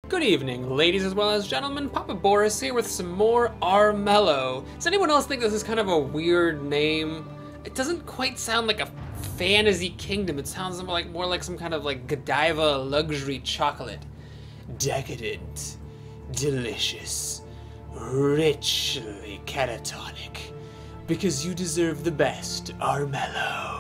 Good evening, ladies as well as gentlemen. Papa Boris here with some more Armello. Does anyone else think this is kind of a weird name? It doesn't quite sound like a fantasy kingdom. It sounds more like some kind of like Godiva luxury chocolate. Decadent, delicious, richly catatonic. Because you deserve the best, Armello.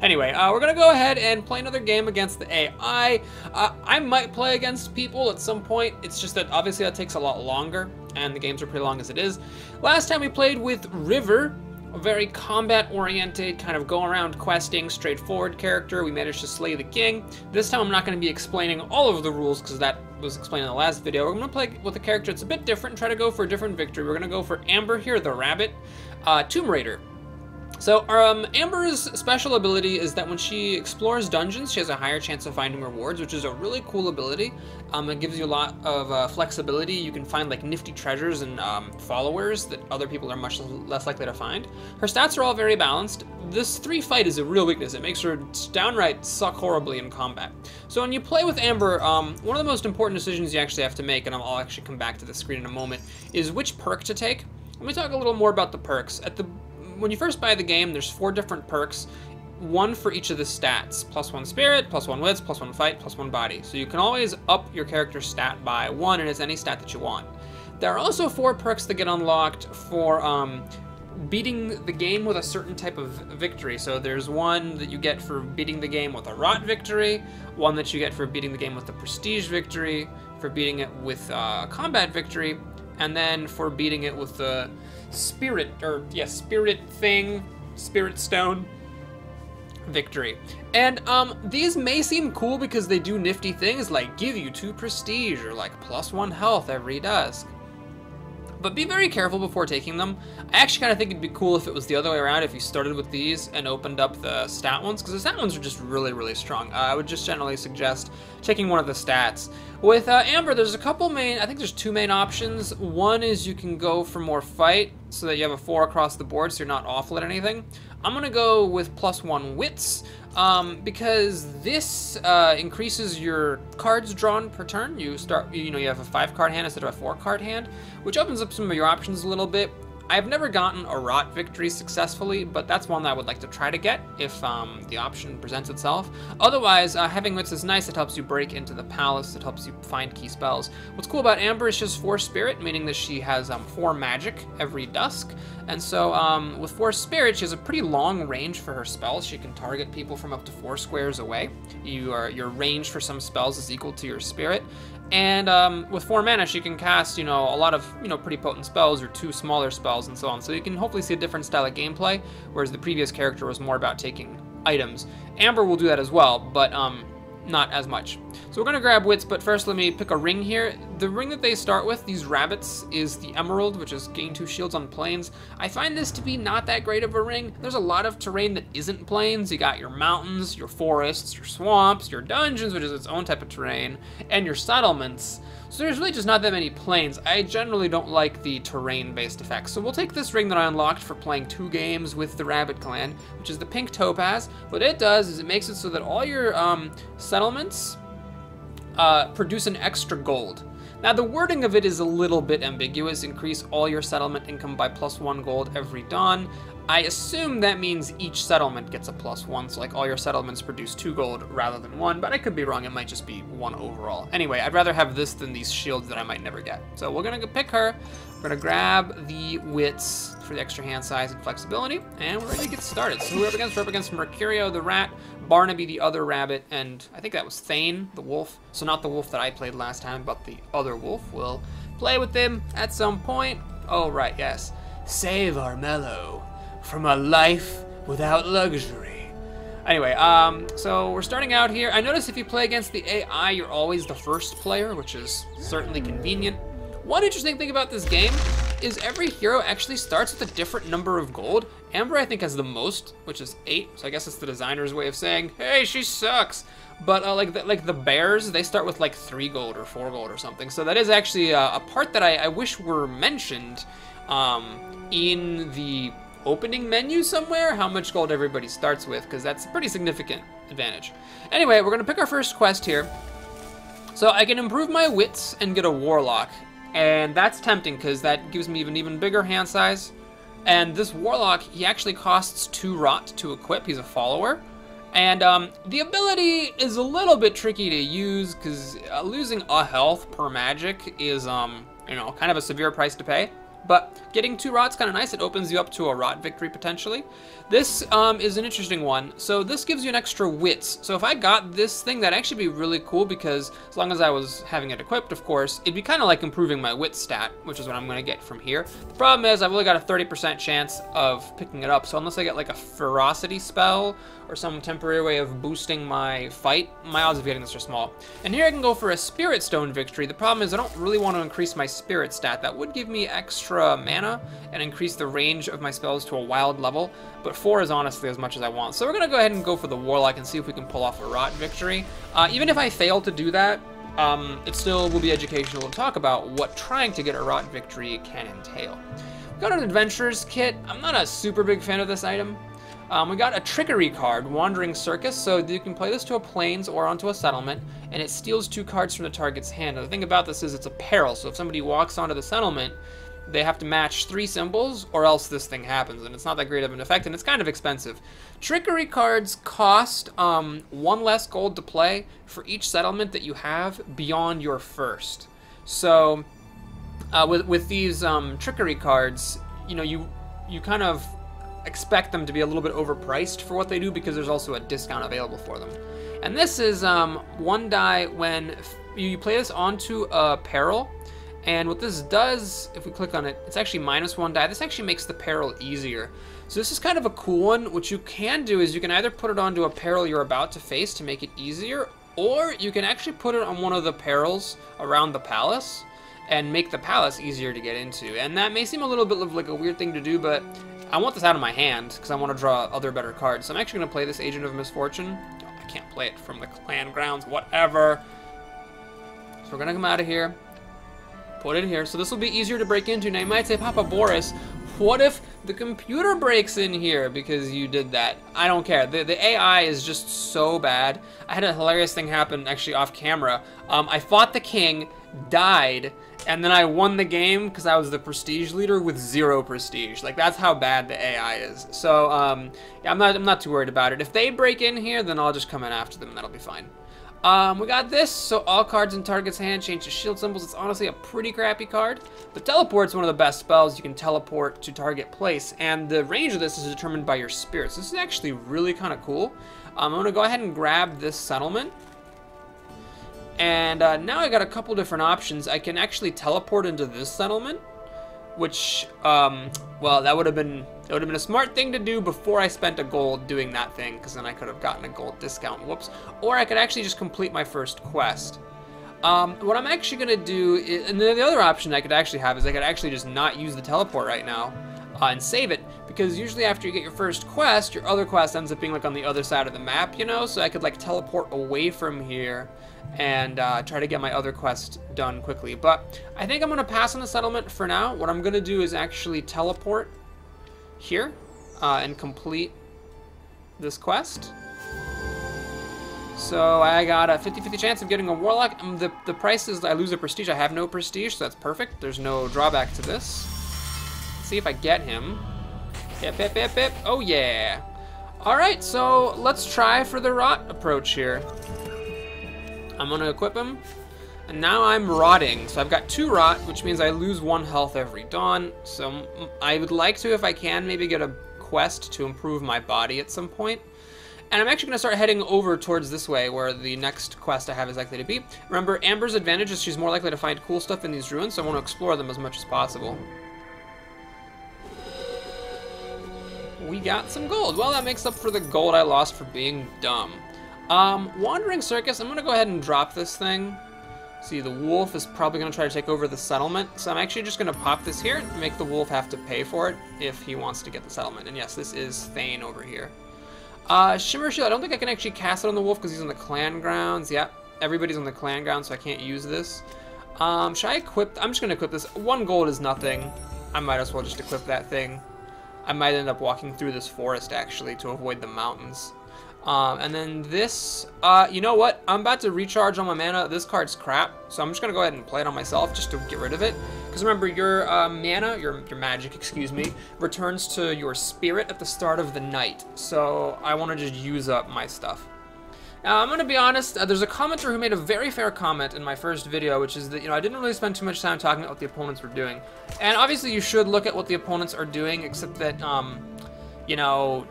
Anyway, we're gonna go ahead and play another game against the AI. I might play against people at some point. It's just that obviously that takes a lot longer, and the games are pretty long as it is. Last time we played with River, a very combat-oriented, kind of go-around questing, straightforward character. We managed to slay the king. This time I'm not gonna be explaining all of the rules, because that was explained in the last video. We're gonna play with a character that's a bit different and try to go for a different victory. We're gonna go for Amber here, the rabbit, Tomb Raider. So, Amber's special ability is that when she explores dungeons, she has a higher chance of finding rewards, which is a really cool ability. It gives you a lot of flexibility. You can find like nifty treasures and followers that other people are much less likely to find. Her stats are all very balanced. This 3 fight is a real weakness. It makes her downright suck horribly in combat. So when you play with Amber, one of the most important decisions you actually have to make, and I'll actually come back to the screen in a moment, is which perk to take. Let me talk a little more about the perks. When you first buy the game, there's 4 different perks, 1 for each of the stats. +1 spirit, +1 wits, +1 fight, +1 body. So you can always up your character's stat by 1, and it's any stat that you want. There are also 4 perks that get unlocked for beating the game with a certain type of victory. So there's 1 that you get for beating the game with a rot victory, 1 that you get for beating the game with a prestige victory, for beating it with a combat victory, and then for beating it with the spirit stone victory. And these may seem cool because they do nifty things like give you 2 prestige or like +1 health every dusk. But be very careful before taking them. I actually kind of think it'd be cool if it was the other way around, if you started with these and opened up the stat ones, because the stat ones are just really, really strong. I would just generally suggest taking one of the stats. With Amber, there's a couple main, I think there's 2 main options. One is you can go for more fight, so that you have a 4 across the board, so you're not awful at anything. I'm gonna go with +1 wits, because this increases your cards drawn per turn. You have a 5-card hand instead of a 4-card hand, which opens up some of your options a little bit. I've never gotten a rot victory successfully, but that's one that I would like to try to get if the option presents itself. Otherwise, having wits is nice. It helps you break into the palace. It helps you find key spells. What's cool about Amber is she has 4 spirit, meaning that she has 4 magic every dusk. And so with 4 spirit, she has a pretty long range for her spells. She can target people from up to 4 squares away. Your range for some spells is equal to your spirit. And with 4 mana, she can cast, a lot of, pretty potent spells or 2 smaller spells and so on. So you can hopefully see a different style of gameplay, whereas the previous character was more about taking items. Amber will do that as well, but not as much. So we're gonna grab wits, but first let me pick a ring here. The ring that they start with, these rabbits, is the emerald, which is gain 2 shields on plains. I find this to be not that great of a ring. There's a lot of terrain that isn't plains. You got your mountains, your forests, your swamps, your dungeons, which is its own type of terrain, and your settlements. So there's really just not that many plains. I generally don't like the terrain-based effects. So we'll take this ring that I unlocked for playing 2 games with the Rabbit Clan, which is the pink topaz. What it does is it makes it so that all your settlements produce an extra gold. Now the wording of it is a little bit ambiguous. Increase all your settlement income by +1 gold every dawn. I assume that means each settlement gets a +1, so like all your settlements produce 2 gold rather than 1, but I could be wrong, it might just be 1 overall. Anyway, I'd rather have this than these shields that I might never get. So we're gonna go pick her, we're gonna grab the wits for the extra hand size and flexibility, and we're ready to get started. So we're up against Mercurio the rat, Barnaby the other rabbit, and I think that was Thane the wolf. So not the wolf that I played last time, but the other wolf. We'll play with them at some point. Oh right, yes. Save Armello from a life without luxury. Anyway, so we're starting out here. I notice if you play against the AI, you're always the first player, which is certainly convenient. One interesting thing about this game is every hero actually starts with a different number of gold. Amber, I think, has the most, which is 8, so I guess it's the designer's way of saying, hey, she sucks. But like the bears, they start with like 3 gold or 4 gold or something. So that is actually a part that I wish were mentioned in the opening menu somewhere, how much gold everybody starts with, because that's a pretty significant advantage. Anyway, we're gonna pick our first quest here. So I can improve my wits and get a warlock, and that's tempting because that gives me an even bigger hand size. And this warlock, he actually costs 2 rot to equip. He's a follower. And the ability is a little bit tricky to use because losing a health per magic is, you know, kind of a severe price to pay. But getting 2 rot's kind of nice. It opens you up to a rot victory potentially. This is an interesting one. So this gives you an extra wits. So if I got this thing, that'd actually be really cool because as long as I was having it equipped, of course, it'd be kind of like improving my wit stat, which is what I'm going to get from here. The problem is I've only got a 30% chance of picking it up. So unless I get like a ferocity spell or some temporary way of boosting my fight, my odds of getting this are small. And here I can go for a spirit stone victory. The problem is I don't really want to increase my spirit stat. That would give me extra mana and increase the range of my spells to a wild level, but 4 is honestly as much as I want. So we're gonna go ahead and go for the warlock and see if we can pull off a rot victory. Even if I fail to do that, it still will be educational to talk about what trying to get a rot victory can entail. We got an adventurer's kit. I'm not a super big fan of this item. We got a trickery card, Wandering Circus, so you can play this to a plains or onto a settlement, and it steals 2 cards from the target's hand. And the thing about this is it's a peril, so if somebody walks onto the settlement, they have to match 3 symbols or else this thing happens, and it's not that great of an effect, and it's kind of expensive. Trickery cards cost 1 less gold to play for each settlement that you have beyond your first. So with these trickery cards, you know, you kind of expect them to be a little bit overpriced for what they do because there's also a discount available for them. And this is 1 die when you play this onto a peril. And what this does, if we click on it, it's actually -1 die. This actually makes the peril easier. So this is kind of a cool one. What you can do is you can either put it onto a peril you're about to face to make it easier, or you can actually put it on one of the perils around the palace and make the palace easier to get into. And that may seem a little bit like a weird thing to do, but I want this out of my hand because I want to draw other better cards. So I'm actually going to play this Agent of Misfortune. Oh, I can't play it from the clan grounds, whatever. So we're going to come out of here. Put it here. So this will be easier to break into. Now you might say, Papa Boris, what if the computer breaks in here because you did that? I don't care. The AI is just so bad. I had a hilarious thing happen actually off camera. I fought the king, died, and then I won the game because I was the prestige leader with 0 prestige. Like, that's how bad the AI is. So yeah, I'm not too worried about it. If they break in here, then I'll just come in after them and that'll be fine. We got this, so all cards in target's hand change to shield symbols. It's honestly a pretty crappy card, but teleport's one of the best spells. You can teleport to target place, and the range of this is determined by your spirits. This is actually really kind of cool. I'm going to go ahead and grab this settlement, and now I got a couple different options. I can actually teleport into this settlement, which, well, that would have been a smart thing to do before I spent a gold doing that thing, because then I could have gotten a gold discount, whoops. Or I could actually just complete my first quest. What I'm actually going to do is, and the other option I could actually have is I could actually just not use the teleport right now and save it, because usually after you get your first quest, your other quest ends up being like on the other side of the map, you know, so I could like teleport away from here and try to get my other quest done quickly. But I think I'm going to pass on the settlement for now. What I'm going to do is actually teleport here and complete this quest. So I got a 50-50 chance of getting a warlock. The price is I lose a prestige. I have no prestige, so that's perfect. There's no drawback to this. Let's see if I get him. Hip, hip, hip, hip. Oh yeah. All right, so let's try for the rot approach here. I'm gonna equip him, and now I'm rotting. So I've got 2 rot, which means I lose 1 health every dawn. So I would like to, if I can, maybe get a quest to improve my body at some point. And I'm actually gonna start heading over towards this way, where the next quest I have is likely to be. Remember, Amber's advantage is she's more likely to find cool stuff in these ruins, so I want to explore them as much as possible. We got some gold. Well, that makes up for the gold I lost for being dumb. Wandering Circus, I'm gonna go ahead and drop this thing. See, the wolf is probably gonna try to take over the settlement, so I'm actually just gonna pop this here and make the wolf have to pay for it if he wants to get the settlement. And yes, this is Thane over here. Shimmer Shield, I don't think I can actually cast it on the wolf because he's on the clan grounds. Yep, everybody's on the clan grounds, so I can't use this. Should I equip? I'm just gonna equip this. 1 gold is nothing. I might as well just equip that thing. I might end up walking through this forest actually to avoid the mountains. And then this, you know what? I'm about to recharge on my mana. This card's crap, so I'm just gonna go ahead and play it on myself just to get rid of it. Because remember, your mana, your magic, excuse me, returns to your spirit at the start of the night. So I want to just use up my stuff. Now, I'm gonna be honest, there's a commenter who made a very fair comment in my first video, which is that, you know, I didn't really spend too much time talking about what the opponents were doing. And obviously you should look at what the opponents are doing, except that, you know,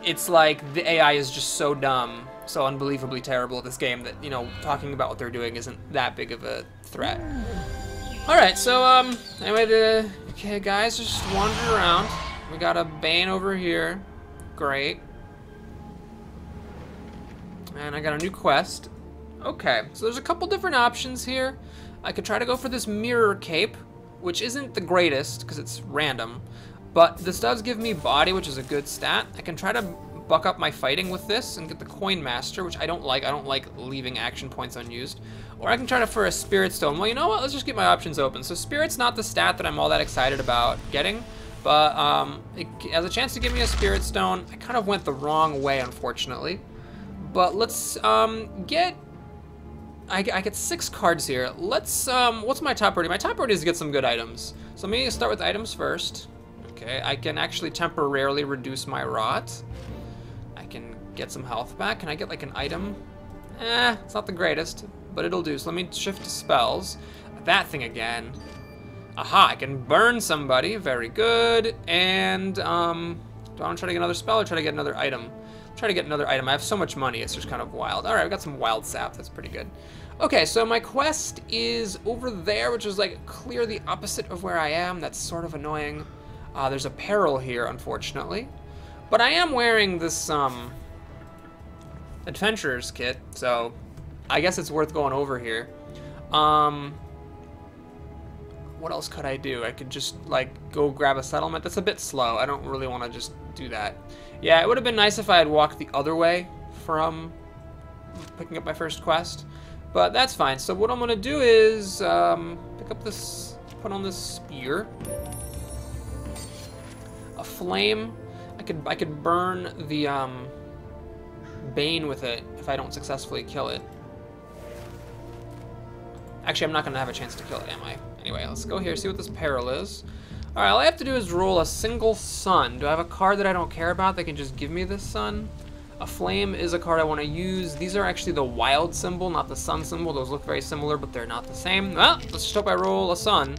it's like the AI is just so dumb, so unbelievably terrible at this game that, you know, talking about what they're doing isn't that big of a threat. Alright, so, anyway, okay, guys, just wander around. We got a Bane over here. Great. And I got a new quest. Okay, so there's a couple different options here. I could try to go for this Mirror Cape, which isn't the greatest, because it's random. But this does give me body, which is a good stat. I can try to buck up my fighting with this and get the Coin Master, which I don't like. I don't like leaving action points unused. Or I can try to for a Spirit Stone. Well, you know what? Let's just get my options open. So Spirit's not the stat that I'm all that excited about getting. But it has a chance to give me a Spirit Stone. I kind of went the wrong way, unfortunately. But let's get... I get 6 cards here. Let's, what's my top priority? My top priority is to get some good items. So let me start with items first. Okay, I can actually temporarily reduce my rot. I can get some health back. Can I get like an item? It's not the greatest, but it'll do. So let me shift to spells. That thing again. Aha, I can burn somebody. Very good. And, do I want to try to get another spell or try to get another item? Try to get another item. I have so much money, it's just kind of wild. Alright, I've got some wild sap. That's pretty good. Okay, so my quest is over there, which is like clear the opposite of where I am. That's sort of annoying. There's a peril here, unfortunately. But I am wearing this, adventurer's kit, so I guess it's worth going over here. What else could I do? I could just, like, go grab a settlement. That's a bit slow. I don't really want to just do that. Yeah, it would have been nice if I had walked the other way from picking up my first quest. But that's fine. So what I'm going to do is pick up this, put on this spear. A flame. I could burn the Bane with it if I don't successfully kill it. Actually, I'm not going to have a chance to kill it, am I? Anyway, let's go here, see what this peril is. Alright, all I have to do is roll a single sun. Do I have a card that I don't care about that can just give me this sun? A flame is a card I want to use. These are actually the wild symbol, not the sun symbol. Those look very similar, but they're not the same. Well, let's just hope I roll a sun.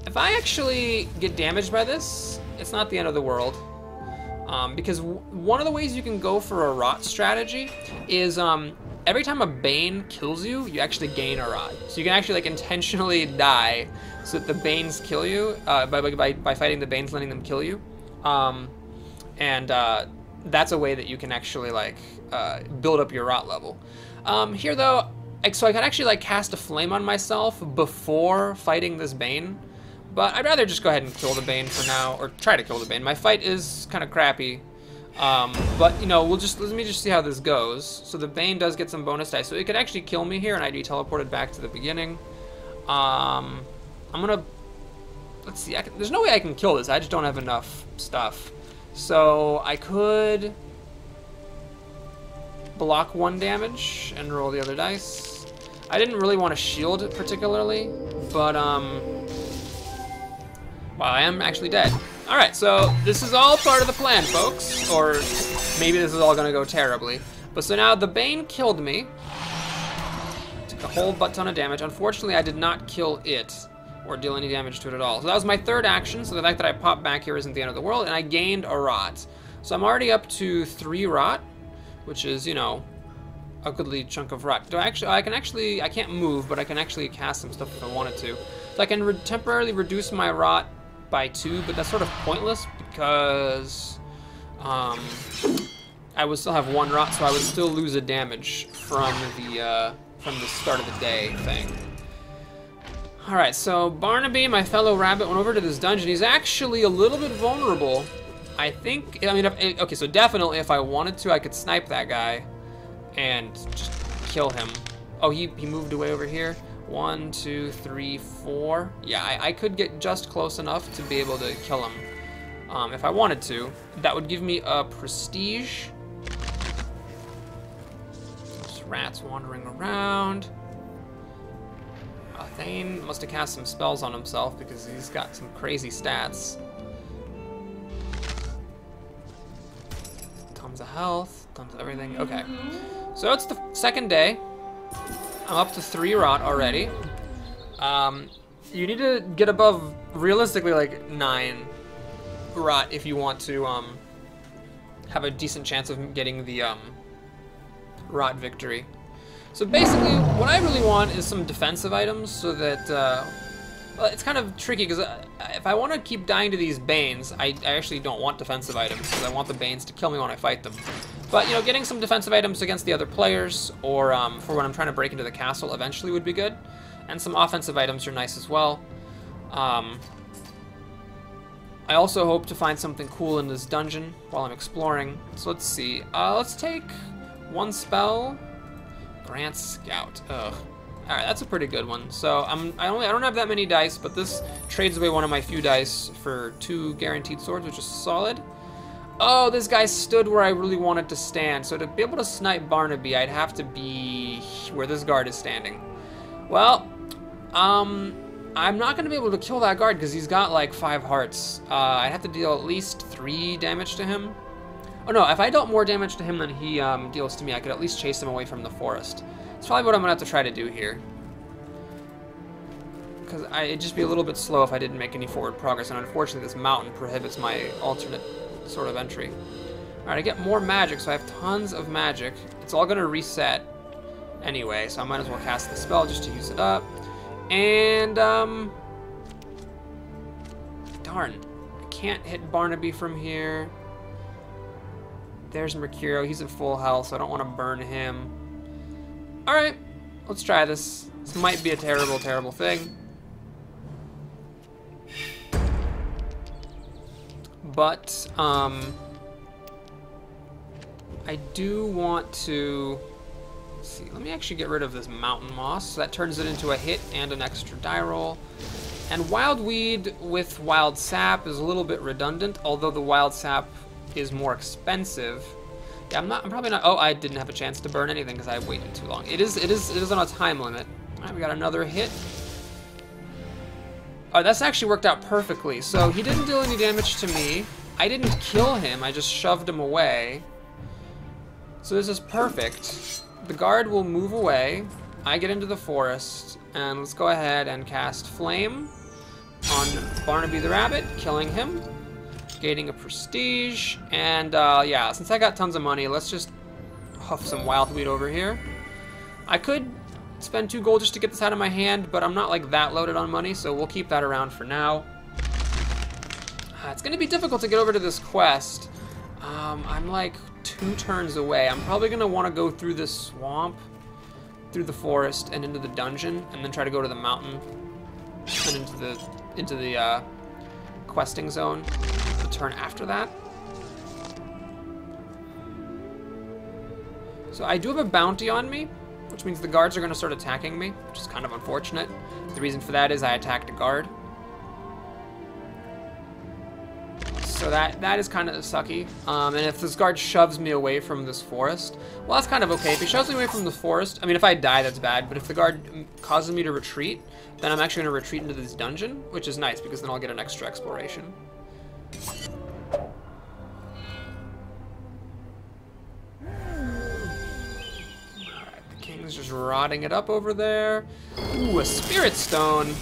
If I actually get damaged by this, it's not the end of the world. Because one of the ways you can go for a rot strategy is every time a Bane kills you, you actually gain a rot. So you can actually like intentionally die so that the Banes kill you by fighting the Banes, letting them kill you. That's a way that you can actually like build up your rot level. Here though, so I could actually like cast a flame on myself before fighting this Bane. But I'd rather just go ahead and kill the Bane for now, or try to kill the Bane. My fight is kind of crappy, but you know, let me just see how this goes. So the Bane does get some bonus dice, so it could actually kill me here, and I'd be teleported back to the beginning. I'm gonna, let's see. There's no way I can kill this. I just don't have enough stuff. So I could block 1 damage and roll the other dice. I didn't really want to shield it particularly, but well, I am actually dead. Alright, so this is all part of the plan, folks. Or maybe this is all gonna go terribly. But so now the Bane killed me. Took a whole butt ton of damage. Unfortunately, I did not kill it or deal any damage to it at all. So that was my 3rd action. So the fact that I popped back here isn't the end of the world. And I gained a rot. So I'm already up to 3 rot, which is, you know, a goodly chunk of rot. I can't move, but I can actually cast some stuff if I wanted to. So I can temporarily reduce my rot by 2, but that's sort of pointless because I would still have 1 rot, so I would still lose a damage from the start of the day thing. All right, so Barnaby, my fellow rabbit, went over to this dungeon. He's actually a little bit vulnerable. I think, I mean, okay, so definitely if I wanted to, I could snipe that guy and just kill him. Oh, he moved away over here. 1, 2, 3, 4. Yeah, I could get just close enough to be able to kill him if I wanted to. That would give me a prestige. rats wandering around. Thane must have cast some spells on himself because he's got some crazy stats. Tons of health, tons of everything. Okay, so it's the second day. I'm up to 3 rot already. You need to get above, realistically, like 9 rot if you want to have a decent chance of getting the rot victory. So basically, what I really want is some defensive items so that, well, it's kind of tricky because if I want to keep dying to these Banes, I actually don't want defensive items because I want the Banes to kill me when I fight them. But, you know, getting some defensive items against the other players or for when I'm trying to break into the castle eventually would be good. And some offensive items are nice as well. I also hope to find something cool in this dungeon while I'm exploring. So let's see. Let's take 1 spell. Grant Scout. Ugh. All right, that's a pretty good one. So I don't have that many dice, but this trades away one of my few dice for 2 guaranteed swords, which is solid. Oh, this guy stood where I really wanted to stand. So to be able to snipe Barnaby, I'd have to be where this guard is standing. Well, I'm not going to be able to kill that guard because he's got like 5 hearts. I'd have to deal at least 3 damage to him. Oh no, if I dealt more damage to him than he deals to me, I could at least chase him away from the forest. That's probably what I'm going to have to try to do here. Because it'd just be a little bit slow if I didn't make any forward progress, and unfortunately this mountain prohibits my alternate sort of entry. Alright, I get more magic, so I have tons of magic. It's all going to reset anyway, so I might as well cast the spell just to use it up. And, darn. I can't hit Barnaby from here. There's Mercurio. He's at full health, so I don't want to burn him. Alright, let's try this. This might be a terrible, terrible thing. But, I do want to... Let's see, let me actually get rid of this mountain moss. So that turns it into a hit and an extra die roll. And Wild Weed with Wild Sap is a little bit redundant, although the Wild Sap is more expensive. Yeah, I'm probably not. Oh, I didn't have a chance to burn anything because I waited too long. It is on a time limit. All right, we got another hit. Oh, that's actually worked out perfectly. So he didn't deal any damage to me. I didn't kill him. I just shoved him away. So this is perfect. The guard will move away. I get into the forest, and let's go ahead and cast Flame on Barnaby the Rabbit, killing him. Gaining a prestige, and yeah, since I got tons of money, let's just huff some Wild Weed over here. I could spend 2 gold just to get this out of my hand, but I'm not like that loaded on money, so we'll keep that around for now. It's gonna be difficult to get over to this quest. I'm like 2 turns away. I'm probably gonna want to go through this swamp, through the forest, and into the dungeon, and then try to go to the mountain and into the questing zone. Turn after that. So I do have a bounty on me, which means the guards are going to start attacking me, which is kind of unfortunate. The reason for that is I attacked a guard. So that is kind of sucky. And if this guard shoves me away from this forest, well, that's kind of okay. If he shoves me away from the forest, I mean, if I die, that's bad. But if the guard causes me to retreat, then I'm actually going to retreat into this dungeon, which is nice because then I'll get an extra exploration. Just rotting it up over there. Ooh, a Spirit Stone.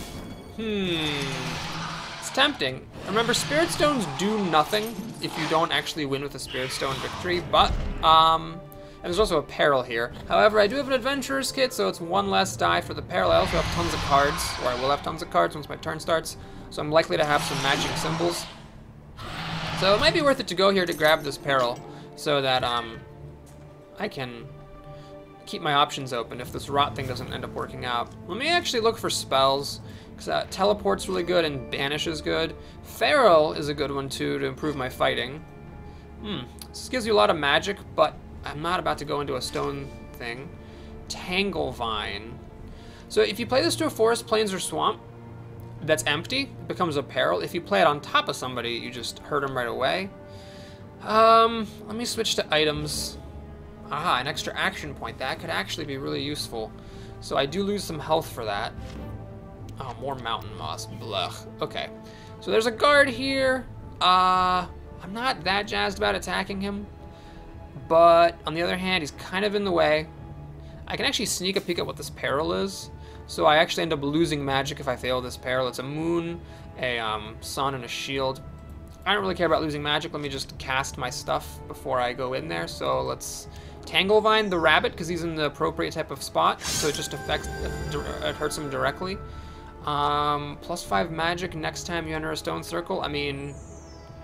It's tempting. Remember, Spirit Stones do nothing if you don't actually win with a Spirit Stone victory, but, and there's also a peril here. However, I do have an Adventurer's Kit, so it's 1 less die for the peril. I also have tons of cards, or I will have tons of cards once my turn starts, so I'm likely to have some magic symbols. So it might be worth it to go here to grab this peril, so that, I can keep my options open if this rot thing doesn't end up working out. Let me actually look for spells, because teleport's really good and banish is good. Feral is a good one too to improve my fighting. This gives you a lot of magic, but I'm not about to go into a stone thing. Tanglevine. So if you play this to a forest, plains, or swamp that's empty, it becomes a peril. If you play it on top of somebody, you just hurt them right away. Let me switch to items. Aha, an extra action point. That could actually be really useful. So I do lose some health for that. Oh, more mountain moss. Blech. Okay. So there's a guard here. I'm not that jazzed about attacking him. But on the other hand, he's kind of in the way. I can actually sneak a peek at what this peril is. So I actually end up losing magic if I fail this peril. It's a moon, a sun, and a shield. I don't really care about losing magic. Let me just cast my stuff before I go in there. So let's Tanglevine the rabbit, because he's in the appropriate type of spot. So it just affects, it hurts him directly. +5 magic next time you enter a stone circle. I mean,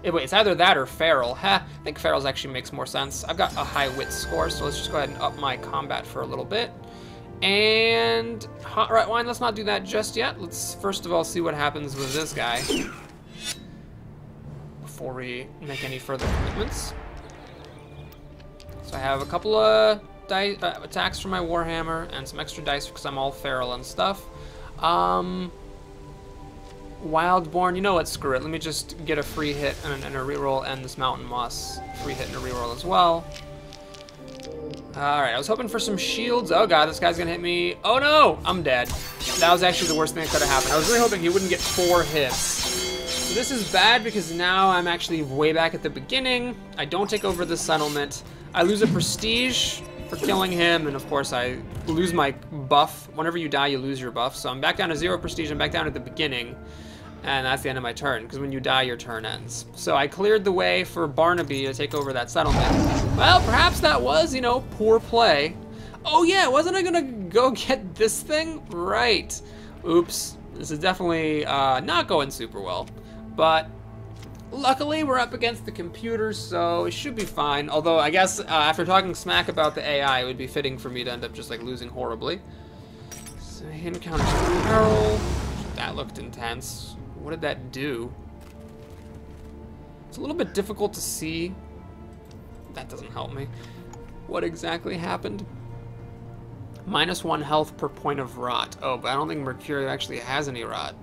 wait, it's either that or feral. I think ferals actually makes more sense. I've got a high wit score, so let's just go ahead and up my combat for a little bit. And hot right wine, let's not do that just yet. Let's first of all see what happens with this guy before we make any further commitments. So I have a couple of attacks from my Warhammer and some extra dice because I'm all feral and stuff. Wildborn, you know what, screw it. Let me just get a free hit and a reroll, and this mountain moss free hit and a reroll as well. Alright, I was hoping for some shields. Oh god, this guy's gonna hit me. Oh no, I'm dead. That was actually the worst thing that could have happened. I was really hoping he wouldn't get 4 hits. So this is bad because now I'm actually way back at the beginning. I don't take over the settlement. I lose a prestige for killing him, and of course I lose my buff. Whenever you die, you lose your buff. So I'm back down to 0 prestige. I'm back down at the beginning. And that's the end of my turn, because when you die, your turn ends. So I cleared the way for Barnaby to take over that settlement. Well, perhaps that was, you know, poor play. Oh yeah, wasn't I gonna go get this thing? Right. Oops. This is definitely not going super well. But luckily, we're up against the computers, so it should be fine. Although, I guess after talking smack about the AI, it would be fitting for me to end up just like losing horribly. So he encounters a peril. That looked intense. What did that do? It's a little bit difficult to see. That doesn't help me. What exactly happened? -1 health per point of rot. Oh, but I don't think Mercurio actually has any rot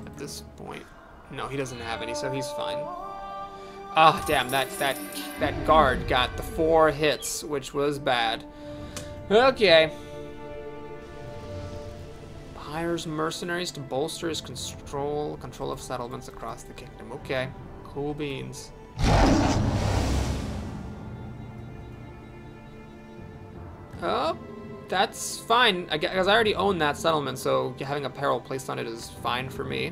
at this point. No, he doesn't have any, so he's fine. Ah, damn, that guard got the 4 hits, which was bad. Okay. Hires mercenaries to bolster his control of settlements across the kingdom. Okay, cool beans. Oh, that's fine. I guess I already own that settlement, so having a peril placed on it is fine for me.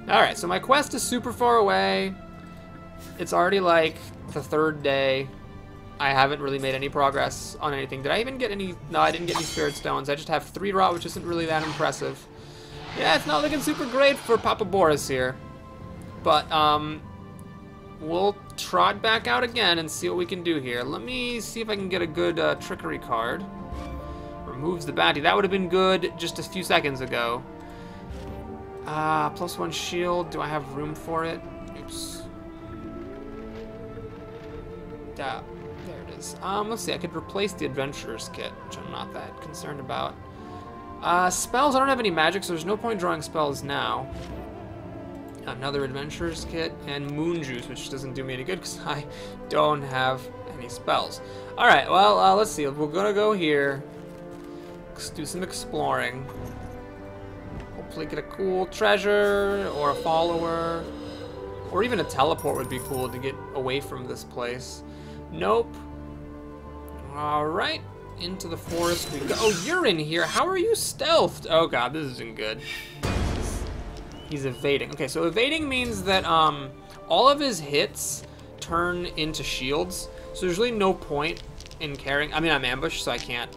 Alright, so my quest is super far away. It's already like the 3rd day. I haven't really made any progress on anything. Did I even get any? No, I didn't get any spirit stones. I just have 3 rot, which isn't really that impressive. Yeah, it's not looking super great for Papa Boris here. But, we'll trot back out again and see what we can do here. Let me see if I can get a good trickery card. Removes the bounty. That would have been good just a few seconds ago. +1 shield. Do I have room for it? Oops. There it is. Let's see. I could replace the Adventurer's Kit, which I'm not that concerned about. Spells. I don't have any magic, so there's no point drawing spells now. Another Adventurer's Kit and Moon Juice, which doesn't do me any good because I don't have any spells. All right. Well, let's see. We're gonna go here. Let's do some exploring. Hopefully get a cool treasure or a follower, or even a teleport would be cool to get away from this place. Nope. All right, into the forest we go. Oh, you're in here. How are you stealthed? Oh god, this isn't good. He's evading. Okay, so evading means that all of his hits turn into shields, so there's really no point in carrying. I mean, I'm ambushed, so I can't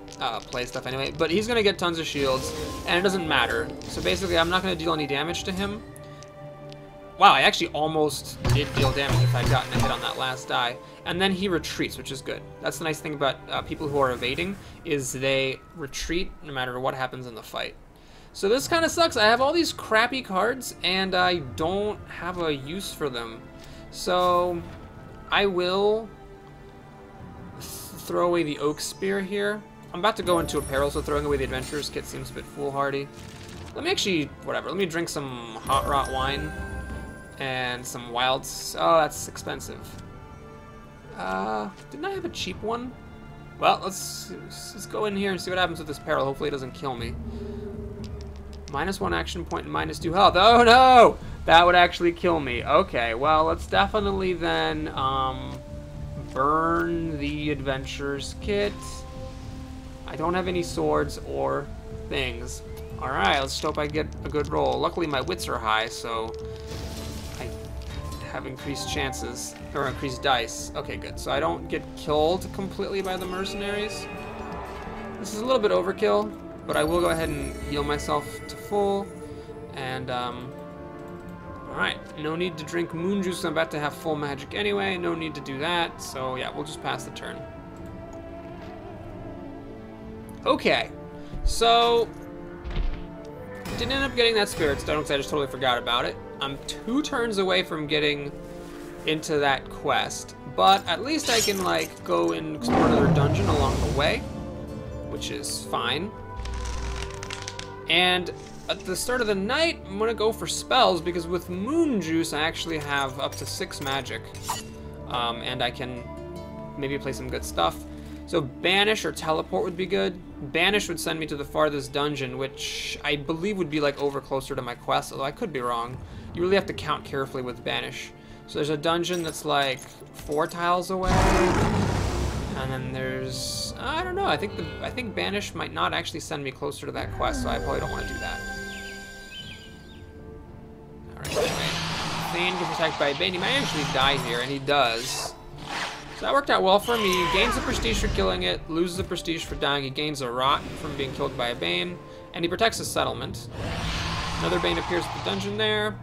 play stuff anyway, but he's gonna get tons of shields, and it doesn't matter. So basically, I'm not gonna deal any damage to him. Wow, I actually almost did deal damage if I'd gotten a hit on that last die. And then he retreats, which is good. That's the nice thing about people who are evading, is they retreat no matter what happens in the fight. So this kind of sucks. I have all these crappy cards, and I don't have a use for them. So I will throw away the Oak Spear here. I'm about to go into a peril, so throwing away the Adventurer's Kit seems a bit foolhardy. Let me actually, whatever, let me drink some hot rot wine. And some wilds. Oh, that's expensive. Didn't I have a cheap one? Well, let's go in here and see what happens with this peril. Hopefully it doesn't kill me. -1 action point and -2 health. Oh no! That would actually kill me. Okay, well, let's definitely then burn the adventurer's kit. I don't have any swords or things. Alright, let's hope I get a good roll. Luckily my wits are high, so I have increased chances, or increased dice. Okay, good. So I don't get killed completely by the mercenaries. This is a little bit overkill, but I will go ahead and heal myself to full. And, alright, no need to drink moon juice. I'm about to have full magic anyway. No need to do that. So, yeah, we'll just pass the turn. Okay, so didn't end up getting that spirit stone because I just totally forgot about it. I'm 2 turns away from getting into that quest, but at least I can like go and explore another dungeon along the way, which is fine. And at the start of the night, I'm gonna go for spells because with moon juice I actually have up to 6 magic, and I can maybe play some good stuff. So banish or teleport would be good. Banish would send me to the farthest dungeon, which I believe would be like over closer to my quest, although I could be wrong. You really have to count carefully with banish. So there's a dungeon that's like 4 tiles away, and then there's, I don't know, I think banish might not actually send me closer to that quest, so I probably don't want to do that. Alright, anyway. Thane gets attacked by a Bane. He might actually die here, and he does. So that worked out well for him. He gains a prestige for killing it, loses a prestige for dying. He gains a rot from being killed by a Bane, and he protects his settlement. Another Bane appears at the dungeon there.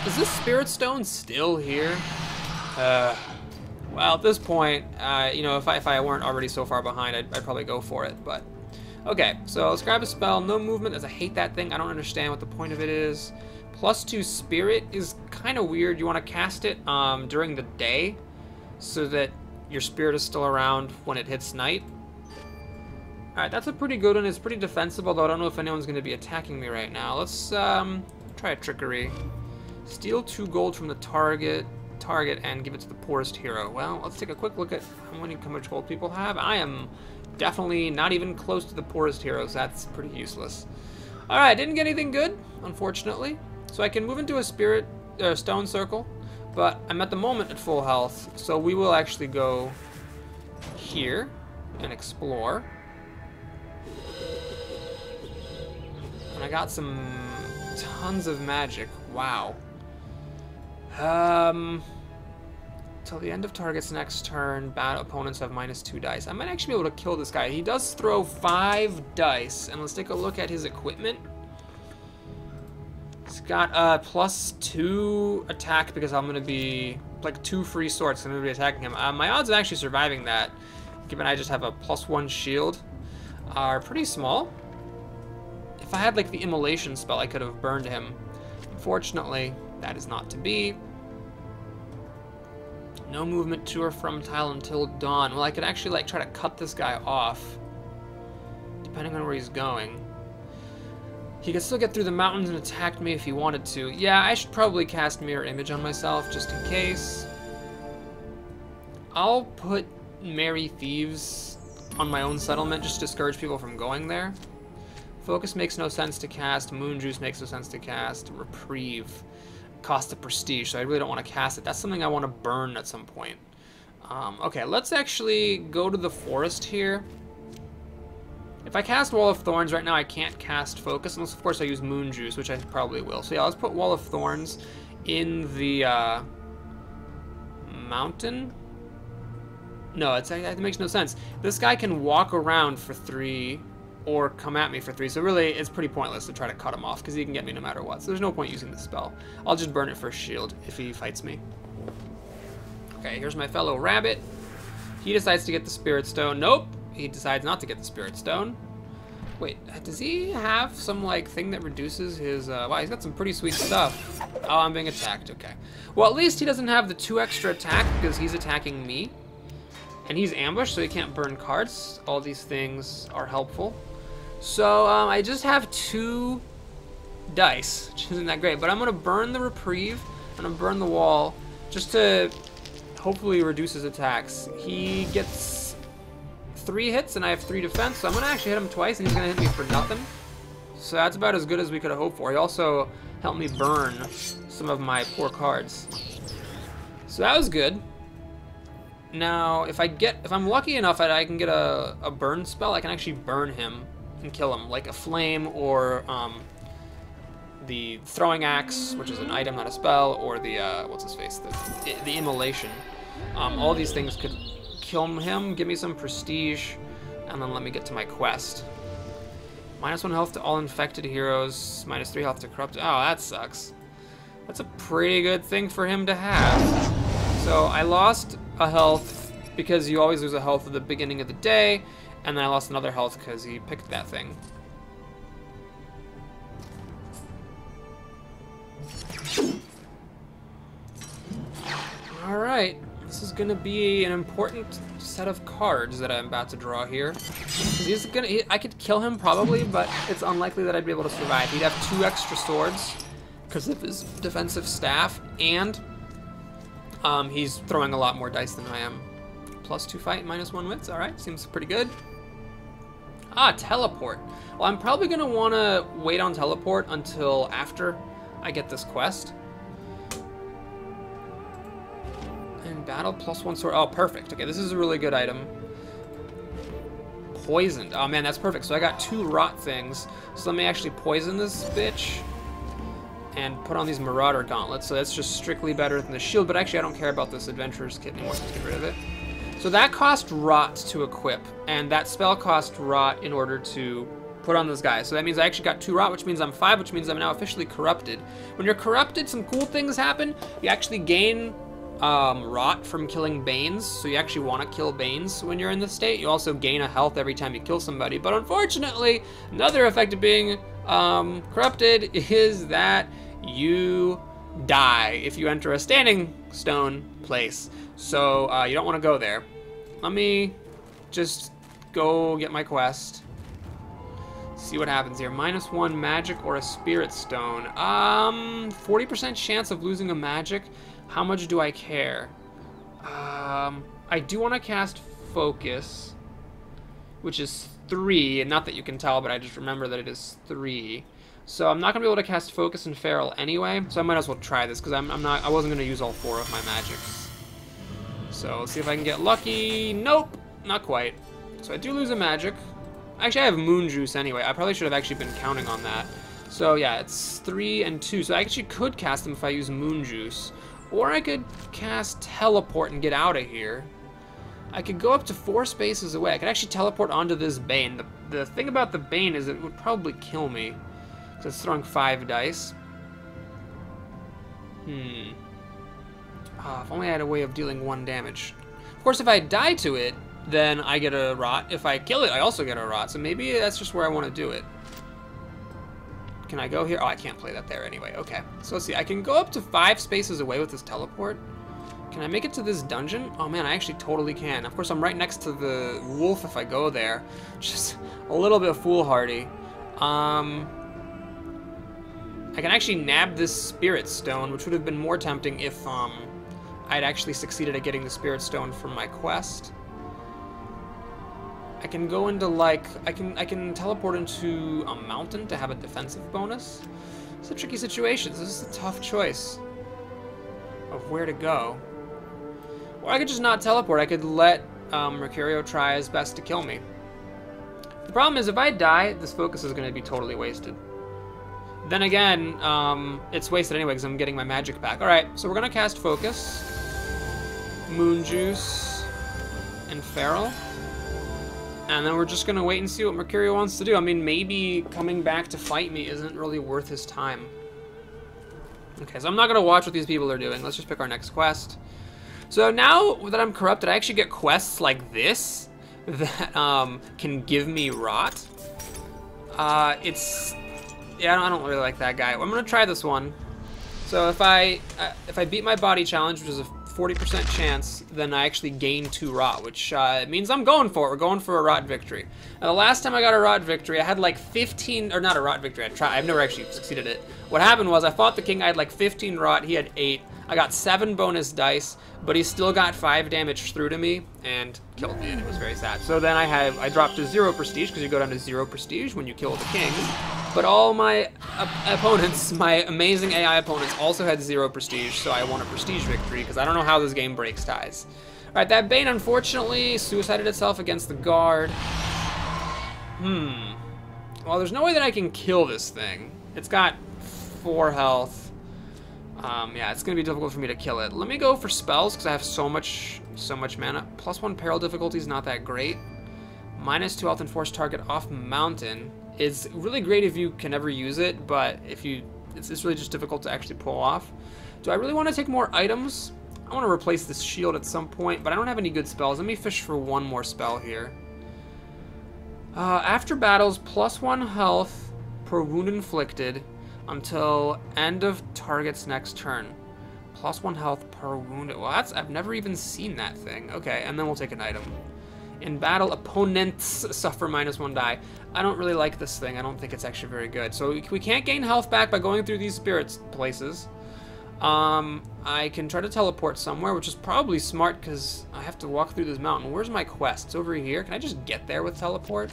Is this Spirit Stone still here? Well, at this point, you know, if I weren't already so far behind, I'd probably go for it, but... Okay, so let's grab a spell. No movement, as I hate that thing. I don't understand what the point of it is. +2 Spirit is kind of weird. You want to cast it during the day so that your spirit is still around when it hits night. Alright, that's a pretty good one. It's pretty defensible, though I don't know if anyone's going to be attacking me right now. Let's try a trickery. Steal 2 gold from the target and give it to the poorest hero. Well, let's take a quick look at how much gold people have. I am definitely not even close to the poorest heroes. That's pretty useless. Alright, didn't get anything good, unfortunately. So I can move into a spirit stone circle, but I'm at the moment at full health, so we will actually go here and explore. And I got some tons of magic. Wow. Till the end of target's next turn, bad opponents have -2 dice. I might actually be able to kill this guy. He does throw 5 dice, and let's take a look at his equipment. He's got +2 attack because I'm gonna be like 2 free swords. So I'm gonna be attacking him. My odds of actually surviving that, given I just have a +1 shield, are pretty small. If I had like the immolation spell, I could have burned him. Unfortunately, that is not to be. No movement to or from tile until dawn. Well, I could actually like try to cut this guy off, depending on where he's going. He could still get through the mountains and attack me if he wanted to. Yeah, I should probably cast Mirror Image on myself, just in case. I'll put Merry Thieves on my own settlement, just to discourage people from going there. Focus makes no sense to cast. Moon Juice makes no sense to cast. Reprieve costs a prestige, so I really don't want to cast it. That's something I want to burn at some point. Okay, let's actually go to the forest here. If I cast Wall of Thorns right now, I can't cast Focus, unless of course I use Moon Juice, which I probably will. So yeah, let's put Wall of Thorns in the mountain. No, it makes no sense. This guy can walk around for 3 or come at me for 3, so really it's pretty pointless to try to cut him off because he can get me no matter what. So there's no point using the spell. I'll just burn it for a shield if he fights me. Okay, here's my fellow rabbit. He decides to get the Spirit Stone. Nope. He decides not to get the Spirit Stone. Wait, does he have some like thing that reduces his, wow, he's got some pretty sweet stuff. Oh, I'm being attacked, okay. Well, at least he doesn't have the 2 extra attack because he's attacking me. And he's ambushed, so he can't burn cards. All these things are helpful. So, I just have 2 dice, which isn't that great. But I'm gonna burn the reprieve. I'm gonna burn the wall just to hopefully reduce his attacks. He gets 3 hits and I have 3 defense, so I'm gonna actually hit him twice and he's gonna hit me for nothing. So that's about as good as we could have hoped for. He also helped me burn some of my poor cards. So that was good. Now, if I'm lucky enough that I can get a burn spell, I can actually burn him and kill him, like a flame or the throwing axe, which is an item, not a spell, or the what's his face, the immolation. All these things could kill him, give me some prestige, and then let me get to my quest. -1 health to all infected heroes, -3 health to corrupt. Oh, that sucks. That's a pretty good thing for him to have. So I lost a health because you always lose a health at the beginning of the day, and then I lost another health because he picked that thing. Alright, this is going to be an important set of cards that I'm about to draw here. I could kill him probably, but it's unlikely that I'd be able to survive. He'd have 2 extra swords because of his defensive staff, and he's throwing a lot more dice than I am. +2 fight, -1 wits. Alright, seems pretty good. Ah, teleport. Well, I'm probably going to want to wait on teleport until after I get this quest. And battle +1 sword. Oh, perfect. Okay, this is a really good item. Poisoned. Oh man, that's perfect. So I got 2 rot things. So let me actually poison this bitch and put on these Marauder gauntlets. So that's just strictly better than the shield, but actually I don't care about this adventurer's kit anymore, so let's get rid of it. So that cost rot to equip, and that spell cost rot in order to put on this guy. So that means I actually got 2 rot, which means I'm 5, which means I'm now officially corrupted. When you're corrupted, some cool things happen. You actually gain rot from killing Banes, so you actually want to kill Banes when you're in this state. You also gain a health every time you kill somebody, but unfortunately, another effect of being corrupted is that you die if you enter a standing stone place. So you don't want to go there. Let me just go get my quest. See what happens here. -1 magic or a spirit stone. 40% chance of losing a magic. How much do I care? I do want to cast focus, which is 3, and not that you can tell, but I just remember that it is 3. So I'm not gonna be able to cast focus and feral anyway, so I might as well try this because I wasn't gonna use all 4 of my magics. So let's see if I can get lucky. Nope, not quite. So I do lose a magic. Actually, I have moon juice anyway. I probably should have actually been counting on that. So yeah, it's 3 and 2. So I actually could cast them if I use moon juice. Or I could cast teleport and get out of here. I could go up to 4 spaces away. I could actually teleport onto this Bane. The thing about the Bane is it would probably kill me, because it's throwing 5 dice. If only I had a way of dealing 1 damage. Of course, if I die to it, then I get a rot. If I kill it, I also get a rot. So maybe that's just where I want to do it. Can I go here? Oh, I can't play that there anyway. Okay, so let's see. I can go up to 5 spaces away with this teleport. Can I make it to this dungeon? Oh man, I actually totally can. Of course, I'm right next to the wolf if I go there. Just a little bit foolhardy. I can actually nab this spirit stone, which would have been more tempting if I'd actually succeeded at getting the spirit stone from my quest. I can go into I can teleport into a mountain to have a defensive bonus. It's a tricky situation. This is a tough choice of where to go. Or I could just not teleport. I could let Mercurio try his best to kill me. The problem is if I die, this focus is going to be totally wasted. Then again, it's wasted anyway because I'm getting my magic back. Alright, so we're going to cast focus, moon juice, and feral. And then we're just going to wait and see what Mercurio wants to do. I mean, maybe coming back to fight me isn't really worth his time. Okay, so I'm not going to watch what these people are doing. Let's just pick our next quest. So now that I'm corrupted, I actually get quests like this that can give me rot. Yeah, I don't really like that guy. I'm going to try this one. So if I beat my body challenge, which is a 40% chance, then I actually gain 2 rot, which means I'm going for it. We're going for a rot victory. Now, the last time I got a rot victory, I had like 15, or not a rot victory, I've never actually succeeded it. What happened was I fought the king, I had like 15 rot, he had 8. I got 7 bonus dice, but he still got 5 damage through to me and killed me, and it was very sad. So then I dropped to 0 prestige, because you go down to 0 prestige when you kill the king. But all my opponents, my amazing AI opponents, also had 0 prestige, so I won a prestige victory, because I don't know how this game breaks ties. Alright, that Bane unfortunately suicided itself against the guard. Well, there's no way that I can kill this thing. It's got 4 health. Yeah, it's gonna be difficult for me to kill it. Let me go for spells, because I have so much mana. +1 peril difficulty is not that great. -2 health and force target off mountain. It's really great if you can ever use it, but if you, it's really just difficult to actually pull off. Do I really want to take more items? I want to replace this shield at some point, but I don't have any good spells. Let me fish for one more spell here. After battles, +1 health per wound inflicted until end of target's next turn. +1 health per wound. Well, I've never even seen that thing. Okay, and then we'll take an item. In battle, opponents suffer -1 die. I don't really like this thing. I don't think it's actually very good. So we can't gain health back by going through these spirits places. I can try to teleport somewhere, which is probably smart because I have to walk through this mountain. Where's my quest? It's over here. Can I just get there with teleport?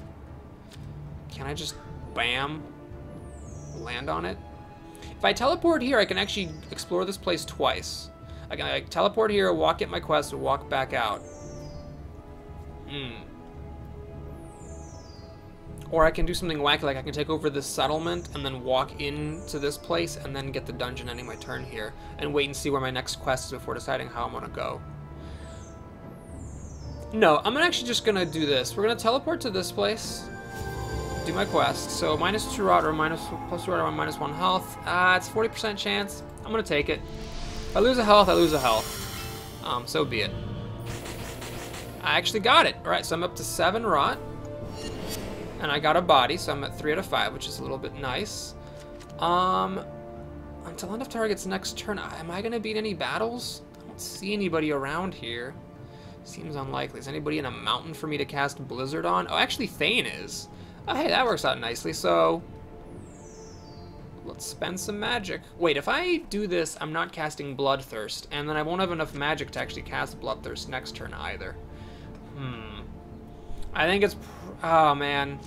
Can I just, bam, land on it? If I teleport here, I can actually explore this place twice. I can teleport here, walk at my quest, and walk back out. Or I can do something wacky, like I can take over this settlement and then walk into this place and then get the dungeon ending my turn here and wait and see where my next quest is before deciding how I'm gonna go. No, I'm actually just gonna do this. We're gonna teleport to this place, do my quest. So -2 rot or +2 rot or -1 health. It's 40% chance. I'm gonna take it. If I lose a health, I lose a health. So be it. I actually got it. All right, so I'm up to 7 rot. And I got a body, so I'm at 3 out of 5, which is a little bit nice. Until end of target's next turn, am I gonna beat any battles? I don't see anybody around here. Seems unlikely. Is anybody in a mountain for me to cast Blizzard on? Oh, actually Thane is. Oh, hey, that works out nicely, so let's spend some magic. Wait, if I do this, I'm not casting Bloodthirst, and then I won't have enough magic to actually cast Bloodthirst next turn either. I think it's, oh man.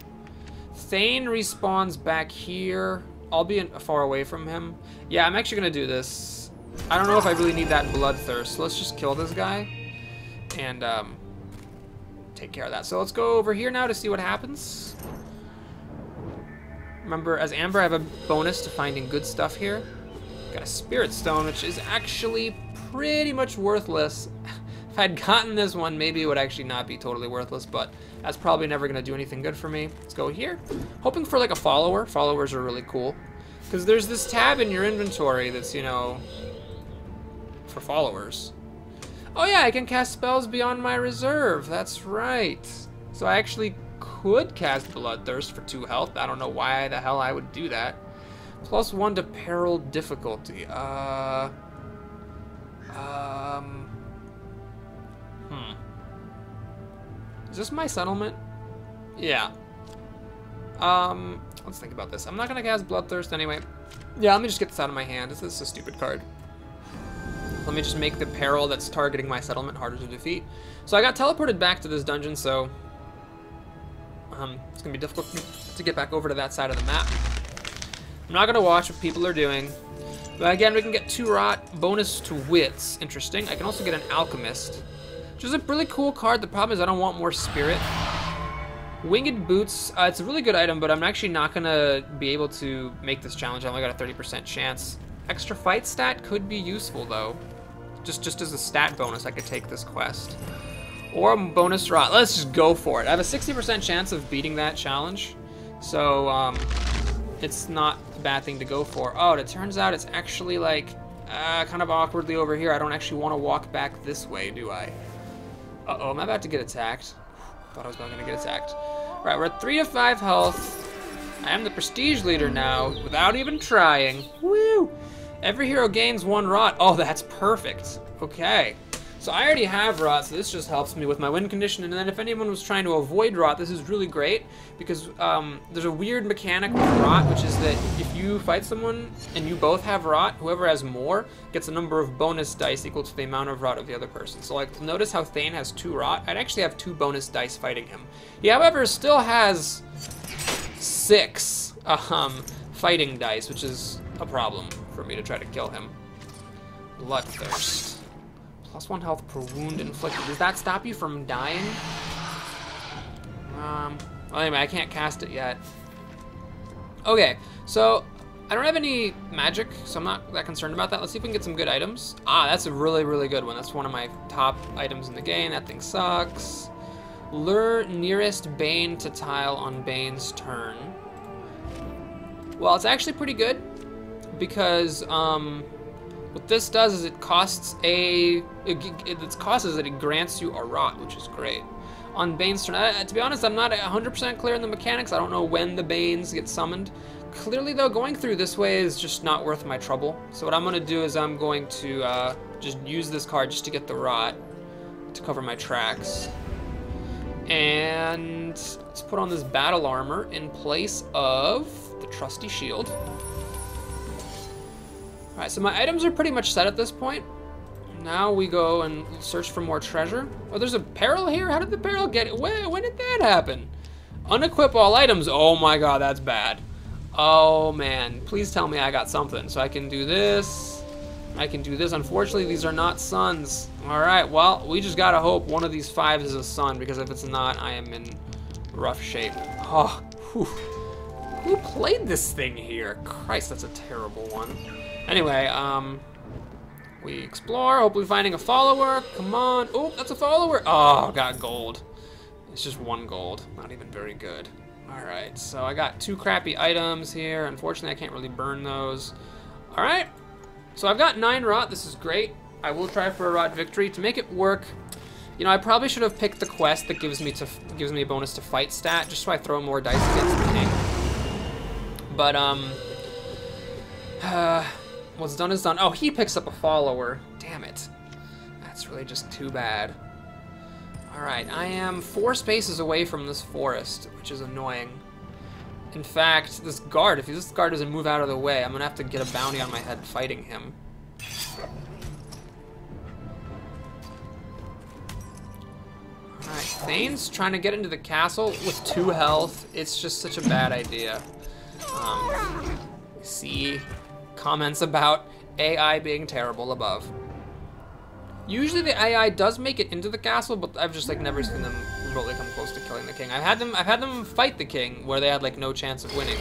Thane respawns back here. I'll be far away from him. Yeah, I'm actually gonna do this. I don't know if I really need that Bloodthirst, so let's just kill this guy and take care of that. So let's go over here now to see what happens. Remember, as Amber, I have a bonus to finding good stuff here. Got a Spirit Stone, which is actually pretty much worthless. If I'd gotten this one, maybe it would actually not be totally worthless, but that's probably never gonna do anything good for me. Let's go here. Hoping for like a follower. Followers are really cool. Because there's this tab in your inventory that's, you know, for followers. Oh yeah, I can cast spells beyond my reserve. That's right. So I actually could cast Bloodthirst for 2 health. I don't know why the hell I would do that. +1 to peril difficulty. Is this my settlement? Yeah. Let's think about this. I'm not gonna cast Bloodthirst anyway. Yeah, let me just get this out of my hand. This is a stupid card. Let me just make the peril that's targeting my settlement harder to defeat. So I got teleported back to this dungeon, so it's gonna be difficult to get back over to that side of the map. I'm not gonna watch what people are doing. But again, we can get 2 rot, bonus to wits. Interesting. I can also get an alchemist, which is a really cool card. The problem is I don't want more spirit. Winged boots. It's a really good item, but I'm actually not gonna be able to make this challenge. I only got a 30% chance. Extra fight stat could be useful though. Just as a stat bonus, I could take this quest. Or a bonus rot. Let's just go for it. I have a 60% chance of beating that challenge, so it's not a bad thing to go for. Oh, and it turns out it's actually like kind of awkwardly over here. I don't actually want to walk back this way, do I? Uh-oh, am I about to get attacked? Thought I was not gonna get attacked. All right, we're at 3 to 5 health. I am the prestige leader now, without even trying. Woo! Every hero gains 1 rot. Oh, that's perfect. Okay. So I already have rot, so this just helps me with my win condition. And then if anyone was trying to avoid rot, this is really great because there's a weird mechanic with rot, which is that if you fight someone and you both have rot, whoever has more gets a number of bonus dice equal to the amount of rot of the other person. So like, notice how Thane has 2 rot. I'd actually have 2 bonus dice fighting him. He, however, still has 6 fighting dice, which is a problem for me to try to kill him. Bloodthirst. +1 health per wound inflicted. Does that stop you from dying? Well, anyway, I can't cast it yet. Okay, so I don't have any magic, so I'm not that concerned about that. Let's see if we can get some good items. Ah, that's a really, really good one. That's one of my top items in the game. That thing sucks. Lure nearest Bane to tile on Bane's turn. Well, it's actually pretty good because what this does is it grants you a rot, which is great. On Bane's turn, to be honest, I'm not 100% clear on the mechanics. I don't know when the Banes get summoned. Clearly, though, going through this way is just not worth my trouble. So what I'm going to do is I'm going to just use this card just to get the rot to cover my tracks. And let's put on this battle armor in place of the trusty shield. Alright, so my items are pretty much set at this point. Now we go and search for more treasure. Oh, there's a peril here? How did the peril get it? When did that happen? Unequip all items. Oh my god, that's bad. Oh man, please tell me I got something. So I can do this. I can do this. Unfortunately, these are not suns. Alright, well, we just gotta hope one of these 5 is a sun, because if it's not, I am in rough shape. Oh, whew. Who played this thing here? Christ, that's a terrible one. Anyway, we explore, hopefully finding a follower. Come on. Oh, that's a follower. Oh, got gold. It's just 1 gold. Not even very good. All right, so I got 2 crappy items here. Unfortunately, I can't really burn those. All right, so I've got 9 rot. This is great. I will try for a rot victory. To make it work, you know, I probably should have picked the quest that gives me a bonus to fight stat, just so I throw more dice against the king. But, what's done is done. Oh, he picks up a follower. Damn it. That's really just too bad. Alright, I am 4 spaces away from this forest, which is annoying. In fact, this guard, if this guard doesn't move out of the way, I'm gonna have to get a bounty on my head fighting him. Alright, Thane's trying to get into the castle with 2 health. It's just such a bad idea. See comments about AI being terrible above. Usually the AI does make it into the castle, but I've just like never seen them remotely come close to killing the king. I've had them fight the king where they had like no chance of winning.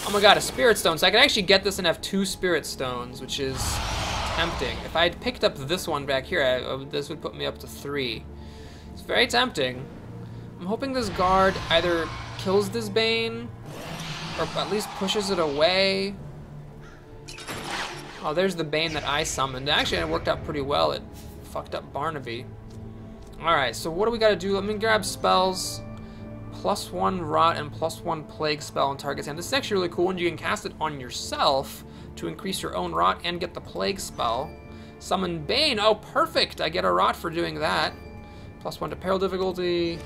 Oh my god, a spirit stone. So I could actually get this and have 2 spirit stones, which is tempting. If I had picked up this one back here, this would put me up to 3. It's very tempting. I'm hoping this guard either kills this Bane or at least pushes it away. Oh, there's the Bane that I summoned. Actually, it worked out pretty well. It fucked up Barnaby. Alright, so what do we gotta do? Let me grab spells. +1 rot and +1 plague spell on target's hand. This is actually really cool, and you can cast it on yourself to increase your own rot and get the plague spell. Summon Bane. Oh, perfect! I get a rot for doing that. +1 to peril difficulty.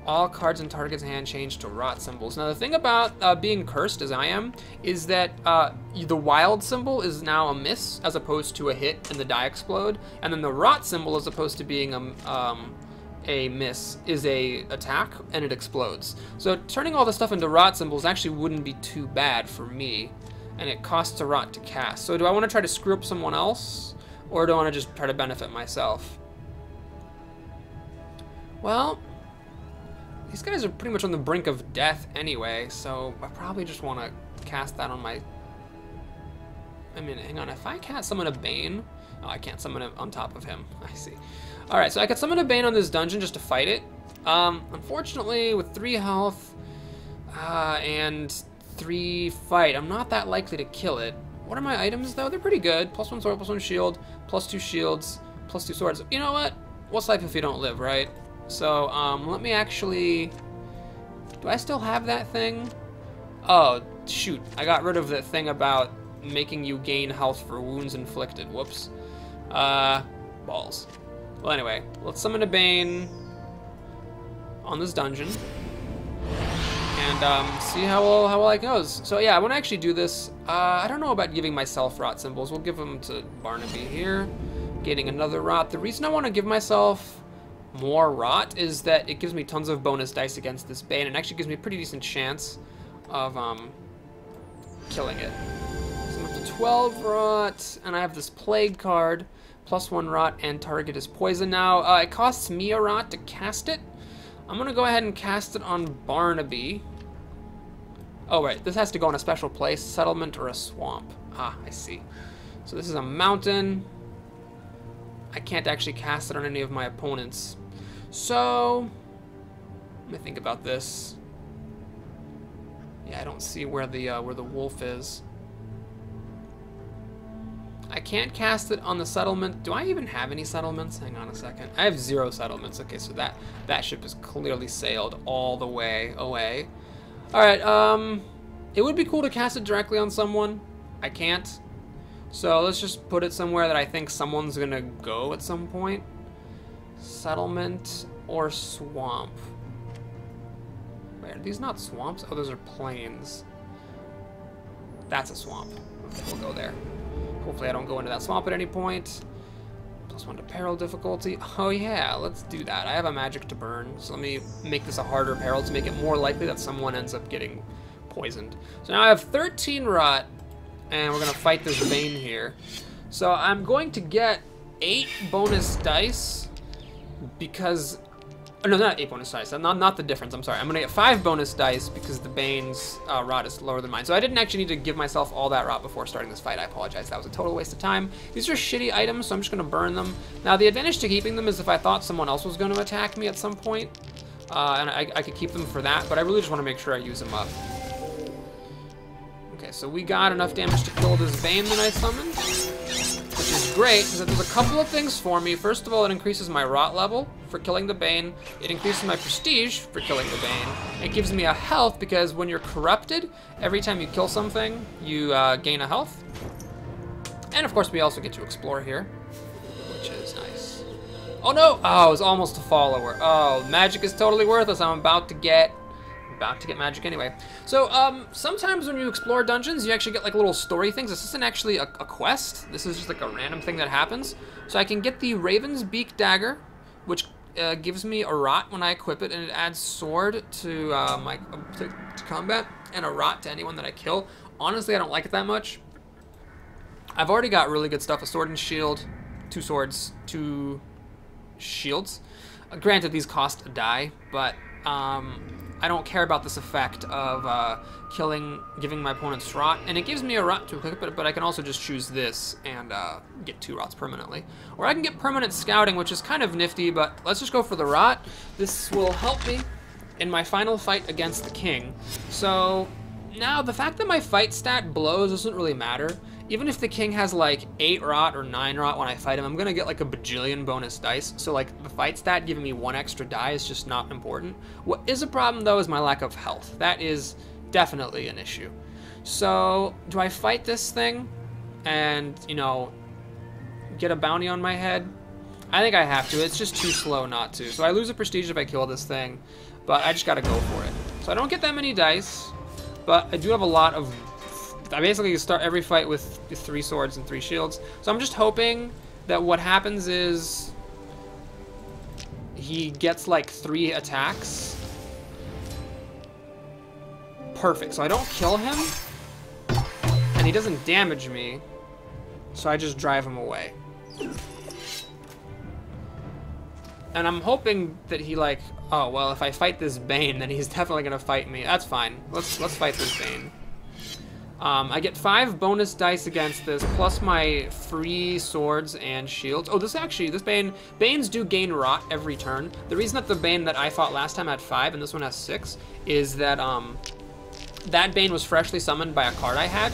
All cards in target's hand change to rot symbols. Now the thing about being cursed as I am is that the wild symbol is now a miss as opposed to a hit and the die explode, and then the rot symbol as opposed to being a miss is a attack and it explodes. So turning all the stuff into rot symbols actually wouldn't be too bad for me, and it costs a rot to cast. So do I want to try to screw up someone else, or do I want to just try to benefit myself? Well, these guys are pretty much on the brink of death anyway, so I probably just want to cast that on my... I mean, hang on, if I can't summon a Bane... Oh, I can't summon it on top of him. I see. Alright, so I could summon a Bane on this dungeon just to fight it. Unfortunately, with 3 health and 3 fight, I'm not that likely to kill it. What are my items, though? They're pretty good. +1 sword, +1 shield, +2 shields, +2 swords. You know what? What's life if you don't live, right? So, let me actually... Do I still have that thing? Oh, shoot. I got rid of the thing about making you gain health for wounds inflicted. Whoops. Balls. Well, anyway, let's summon a Bane on this dungeon. And see how well it goes. So yeah, I want to actually do this. I don't know about giving myself rot symbols. We'll give them to Barnaby here. Getting another rot. The reason I want to give myself more rot is that it gives me tons of bonus dice against this Bane, and actually gives me a pretty decent chance of killing it. So I'm up to 12 rot, and I have this plague card, +1 rot, and target is poison now. It costs me a rot to cast it. I'm gonna go ahead and cast it on Barnaby. Oh right, this has to go in a special place, settlement or a swamp. Ah, I see. So this is a mountain. I can't actually cast it on any of my opponents. So, let me think about this. Yeah, I don't see where the wolf is. I can't cast it on the settlement. Do I even have any settlements? Hang on a second. I have 0 settlements. Okay, so that ship is clearly sailed all the way away. All right, it would be cool to cast it directly on someone. I can't. So let's just put it somewhere that I think someone's gonna go at some point. Settlement or swamp. Wait, are these not swamps? Oh, those are plains. That's a swamp. Okay, we'll go there. Hopefully I don't go into that swamp at any point. +1 to peril difficulty. Oh yeah, let's do that. I have a magic to burn, so let me make this a harder peril to make it more likely that someone ends up getting poisoned. So now I have 13 rot, and we're gonna fight this Bane here. So I'm going to get 8 bonus dice because, oh, no, not 8 bonus dice. Not the difference. I'm sorry. I'm gonna get 5 bonus dice because the Bane's rot is lower than mine. So I didn't actually need to give myself all that rot before starting this fight. I apologize. That was a total waste of time. These are shitty items, so I'm just gonna burn them. Now the advantage to keeping them is if I thought someone else was going to attack me at some point, and I could keep them for that. But I really just want to make sure I use them up. Okay, so we got enough damage to kill this Bane that I summoned, which is great, because it does a couple of things for me. First of all, it increases my rot level for killing the Bane. It increases my prestige for killing the Bane. It gives me a health, because when you're corrupted, every time you kill something, you gain a health. And of course, we also get to explore here, which is nice. Oh no! Oh, it was almost a follower. Oh, magic is totally worthless. I'm about to get magic anyway. So sometimes when you explore dungeons, you actually get like little story things. This isn't actually a quest. This is just like a random thing that happens. So I can get the Raven's Beak Dagger, which gives me a rot when I equip it, and it adds sword to to combat, and a rot to anyone that I kill. Honestly, I don't like it that much. I've already got really good stuff: a sword and shield, 2 swords, 2 shields. Granted, these cost a die, but I don't care about this effect of giving my opponents rot, and it gives me a rot to equip it, but I can also just choose this and get 2 rots permanently. Or I can get permanent scouting, which is kind of nifty, but let's just go for the rot. This will help me in my final fight against the king. So now the fact that my fight stat blows doesn't really matter. Even if the king has like 8 rot or 9 rot when I fight him, I'm gonna get like a bajillion bonus dice. So like the fight stat giving me 1 extra die is just not important. What is a problem though is my lack of health. That is definitely an issue. So do I fight this thing and, you know, get a bounty on my head? I think I have to. It's just too slow not to. So I lose a prestige if I kill this thing, but I just gotta go for it. So I don't get that many dice, but I do have a lot of... I basically start every fight with 3 swords and 3 shields. So I'm just hoping that what happens is he gets like 3 attacks. Perfect. So I don't kill him, and he doesn't damage me, so I just drive him away. And I'm hoping that he like, oh well, if I fight this Bane, then he's definitely gonna fight me. That's fine. Let's fight this Bane. I get 5 bonus dice against this, plus my free swords and shields. Oh, this Banes do gain rot every turn. The reason that the Bane that I fought last time had 5 and this one has 6 is that that Bane was freshly summoned by a card I had.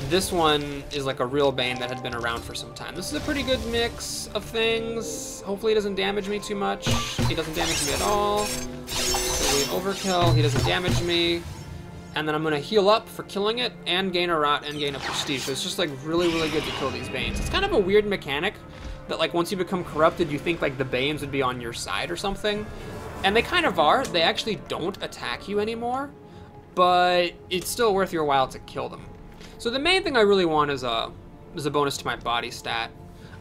This one is like a real Bane that had been around for some time. This is a pretty good mix of things. Hopefully he doesn't damage me too much. He doesn't damage me at all. So we overkill, he doesn't damage me. And then I'm gonna heal up for killing it and gain a rot and gain a prestige. So it's just like really, really good to kill these Banes. It's kind of a weird mechanic that like once you become corrupted, you think like the Banes would be on your side or something. And they kind of are. They actually don't attack you anymore, but it's still worth your while to kill them. So the main thing I really want is a bonus to my body stat.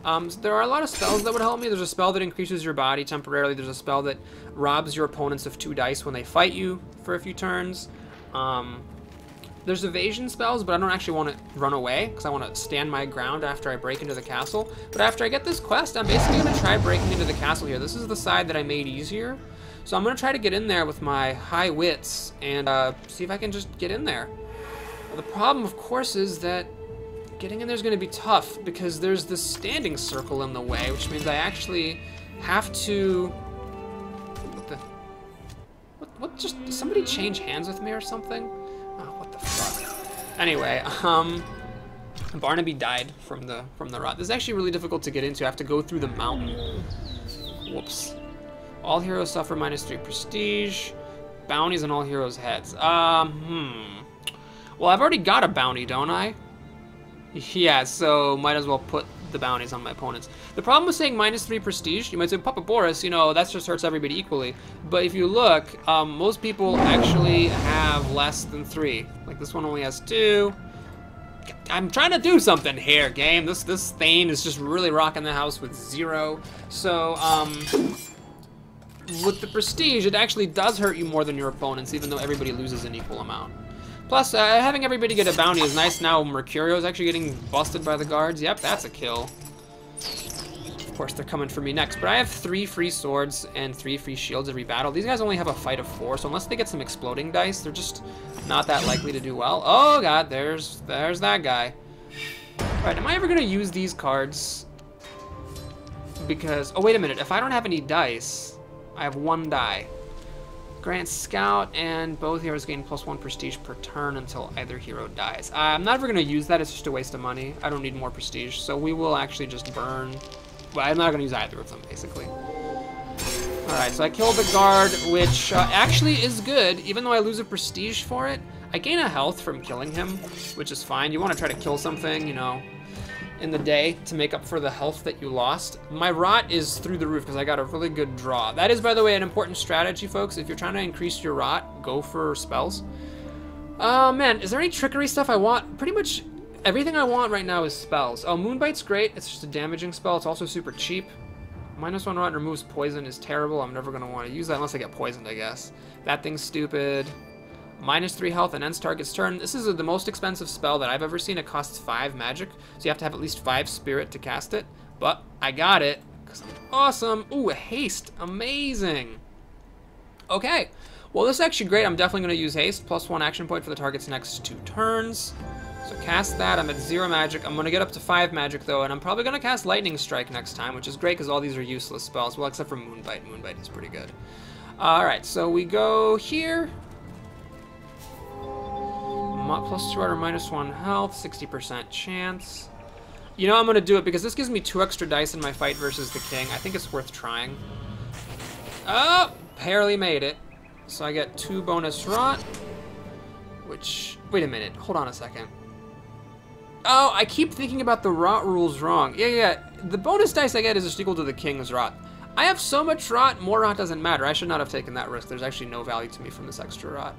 So there are a lot of spells that would help me. There's a spell that increases your body temporarily. There's a spell that robs your opponents of 2 dice when they fight you for a few turns. There's evasion spells, but I don't actually want to run away because I want to stand my ground after I break into the castle. But after I get this quest, I'm basically going to try breaking into the castle here. This is the side that I made easier. So I'm going to try to get in there with my high wits and see if I can just get in there. Well, the problem, of course, is that getting in there is going to be tough because there's this standing circle in the way, which means I actually have to... What just... Did somebody change hands with me or something? Oh, what the fuck? Anyway, Barnaby died from the rot. This is actually really difficult to get into. I have to go through the mountain. Whoops. All heroes suffer -3 prestige. Bounties on all heroes' heads. Well, I've already got a bounty, don't I? Yeah, so might as well put the bounties on my opponents. The problem with saying -3 prestige, you might say, Papa Boris, you know, that just hurts everybody equally. But if you look, most people actually have less than 3. Like this one only has 2. I'm trying to do something here, game. This Thane is just really rocking the house with 0. So, with the prestige, it actually does hurt you more than your opponents, even though everybody loses an equal amount. Plus, having everybody get a bounty is nice. Now Mercurio's actually getting busted by the guards. Yep, that's a kill. Of course, they're coming for me next. But I have 3 free swords and 3 free shields every battle. These guys only have a fight of 4, so unless they get some exploding dice, they're just not that likely to do well. Oh god, there's that guy. Alright, am I ever going to use these cards? Because, oh wait a minute, if I don't have any dice, I have 1 die. Grant Scout, and both heroes gain +1 prestige per turn until either hero dies. I'm not ever going to use that, it's just a waste of money. I don't need more prestige, so we will actually just burn. Well, I'm not going to use either of them, basically. Alright, so I killed the guard, which actually is good, even though I lose a prestige for it. I gain a health from killing him, which is fine. You want to try to kill something, you know, in the day to make up for the health that you lost. My rot is through the roof because I got a really good draw. That is, by the way, an important strategy, folks. If you're trying to increase your rot, go for spells. Man, is there any trickery stuff I want? Pretty much everything I want right now is spells. Oh, Moonbite's great. It's just a damaging spell. It's also super cheap. -1 rot and removes poison is terrible. I'm never going to want to use that unless I get poisoned, I guess. That thing's stupid. -3 health and ends target's turn. This is the most expensive spell that I've ever seen. It costs 5 magic, so you have to have at least 5 spirit to cast it. But I got it, because I'm awesome. Ooh, a haste. Amazing. Okay. Well, this is actually great. I'm definitely going to use haste. +1 action point for the target's next 2 turns. So cast that. I'm at 0 magic. I'm going to get up to 5 magic, though, and I'm probably going to cast Lightning Strike next time, which is great because all these are useless spells. Well, except for Moonbite. Moonbite is pretty good. Alright, so we go here. +2 or -1 health, 60% chance. You know, I'm going to do it because this gives me 2 extra dice in my fight versus the king. I think it's worth trying. Oh, barely made it. So I get 2 bonus rot, which... Wait a minute. Hold on a second. Oh, I keep thinking about the rot rules wrong. Yeah. The bonus dice I get is just equal to the king's rot. I have so much rot, more rot doesn't matter. I should not have taken that risk. There's actually no value to me from this extra rot.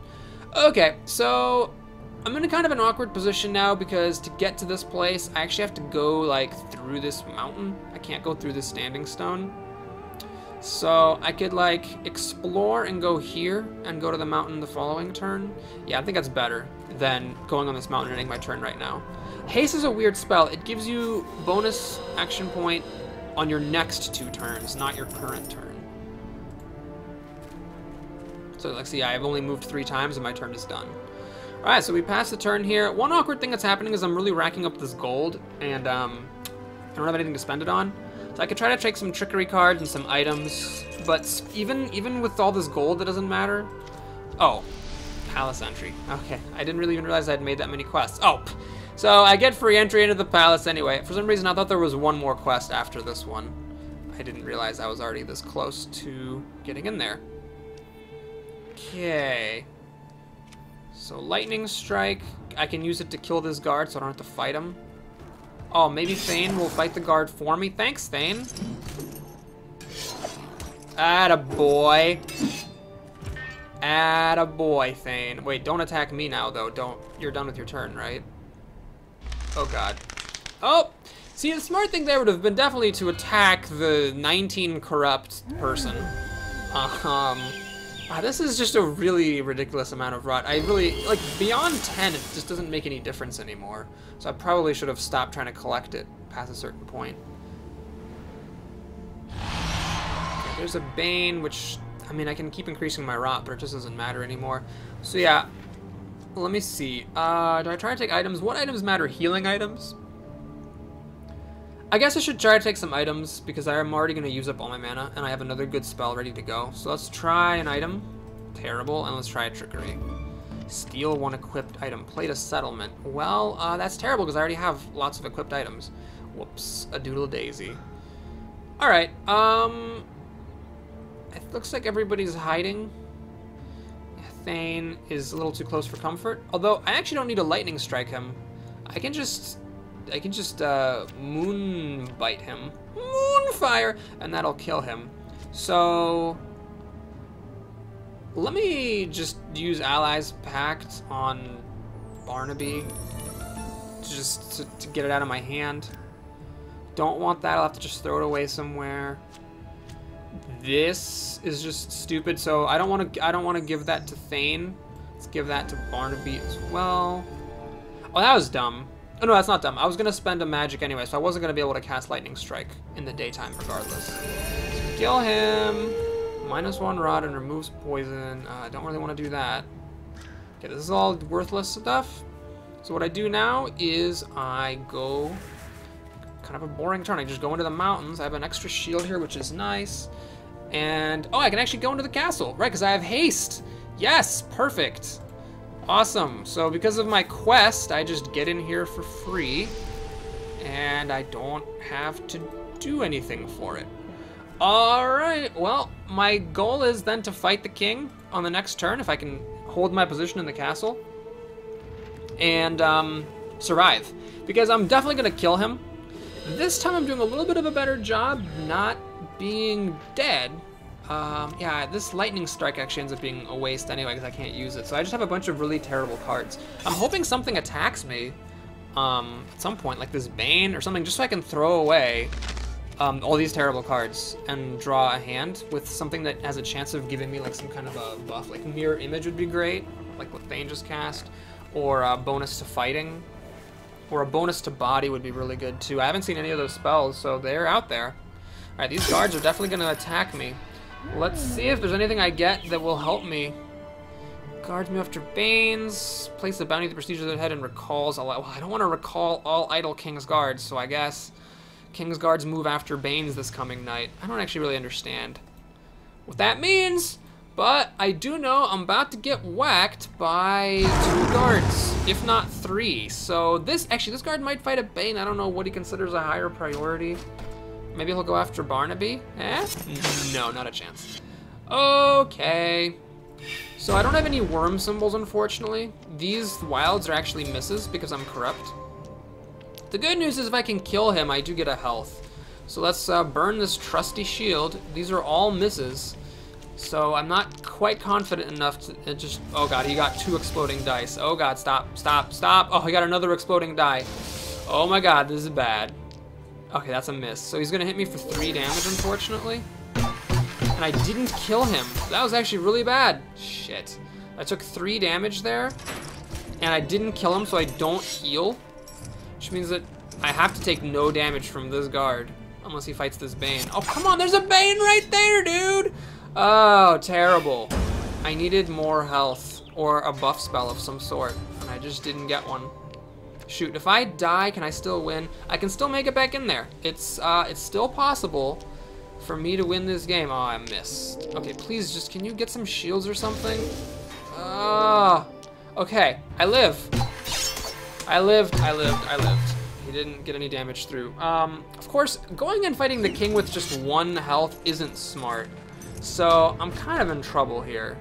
Okay, so... I'm in a kind of an awkward position now because to get to this place, I actually have to go, like, through this mountain. I can't go through this standing stone. So I could, like, explore and go here and go to the mountain the following turn. Yeah, I think that's better than going on this mountain and ending my turn right now. Haste is a weird spell. It gives you bonus action point on your next 2 turns, not your current turn. So, like, see, I've only moved 3 times and my turn is done. Alright, so we pass the turn here. One awkward thing that's happening is I'm really racking up this gold, and I don't have anything to spend it on. So I could try to take some trickery cards and some items, but even with all this gold, that doesn't matter. Oh, palace entry. Okay, I didn't really even realize I'd made that many quests. Oh, so I get free entry into the palace anyway. For some reason, I thought there was one more quest after this one. I didn't realize I was already this close to getting in there. Okay. So Lightning Strike, I can use it to kill this guard so I don't have to fight him. Oh, maybe Thane will fight the guard for me. Thanks, Thane. Attaboy. Attaboy, Thane. Wait, don't attack me now, though. Don't. You're done with your turn, right? Oh, God. Oh! See, the smart thing there would have been definitely to attack the 19 corrupt person. This is just a really ridiculous amount of rot. I really, like, beyond 10, it just doesn't make any difference anymore. So I probably should have stopped trying to collect it past a certain point. Okay, there's a Bane, which, I mean, I can keep increasing my rot, but it just doesn't matter anymore. So yeah, let me see. Do I try to take items? What items matter? Healing items? I guess I should try to take some items because I'm already going to use up all my mana and I have another good spell ready to go. So let's try an item. Terrible. And let's try a trickery. Steal one equipped item. Plate a settlement. Well, that's terrible because I already have lots of equipped items. Whoops. A doodle daisy. Alright. It looks like everybody's hiding. Thane is a little too close for comfort. Although, I actually don't need to lightning strike him. I can just moon bite him. Moonfire! And that'll kill him. So let me just use Allies Pact on Barnaby. Just to get it out of my hand. Don't want that, I'll have to just throw it away somewhere. This is just stupid, so I don't wanna give that to Thane. Let's give that to Barnaby as well. Oh, that was dumb. Oh, no, that's not dumb. I was going to spend a magic anyway, so I wasn't going to be able to cast Lightning Strike in the daytime regardless. So kill him. -1 rot and removes poison. I don't really want to do that. Okay, this is all worthless stuff. So what I do now is I go... Kind of a boring turn. I just go into the mountains. I have an extra shield here, which is nice. And... Oh, I can actually go into the castle. Right, because I have haste. Yes, perfect. Awesome. So because of my quest, I just get in here for free, and I don't have to do anything for it. Alright, well, my goal is then to fight the king on the next turn, if I can hold my position in the castle, and survive. Because I'm definitely going to kill him. This time I'm doing a little bit of a better job not being dead. Yeah, this lightning strike actually ends up being a waste anyway because I can't use it. So I just have a bunch of really terrible cards. I'm hoping something attacks me at some point, like this Bane or something, just so I can throw away all these terrible cards and draw a hand with something that has a chance of giving me like some kind of a buff. Like Mirror Image would be great, like what Thane just cast, or a bonus to fighting, or a bonus to body would be really good too. I haven't seen any of those spells, so they're out there. All right, these guards are definitely going to attack me. Let's see if there's anything I get that will help me. Guards move after Banes. Place the bounty at the prestige of their head and recalls all... Well, I don't want to recall all idle King's Guards, so I guess King's Guards move after Banes this coming night. I don't actually really understand what that means, but I do know I'm about to get whacked by 2 guards, if not 3. So this guard might fight a Bane. I don't know what he considers a higher priority. Maybe he'll go after Barnaby? Eh? No, not a chance. Okay. So I don't have any worm symbols, unfortunately. These wilds are actually misses because I'm corrupt. The good news is if I can kill him, I do get a health. So let's burn this trusty shield. These are all misses. So I'm not quite confident enough to just... Oh god, he got 2 exploding dice. Oh god, stop, stop, stop. Oh, he got another exploding die. Oh my god, this is bad. Okay, that's a miss. So he's gonna hit me for 3 damage, unfortunately. And I didn't kill him. That was actually really bad. Shit. I took 3 damage there, and I didn't kill him, so I don't heal. Which means that I have to take no damage from this guard, unless he fights this Bane. Oh, come on, there's a Bane right there, dude! Oh, terrible. I needed more health, or a buff spell of some sort, and I just didn't get one. Shoot, if I die, can I still win? I can still make it back in there. It's still possible for me to win this game. Oh, I missed. Okay, please, just can you get some shields or something? Okay, I live. I lived. He didn't get any damage through. Of course, going and fighting the king with just 1 health isn't smart. So I'm kind of in trouble here.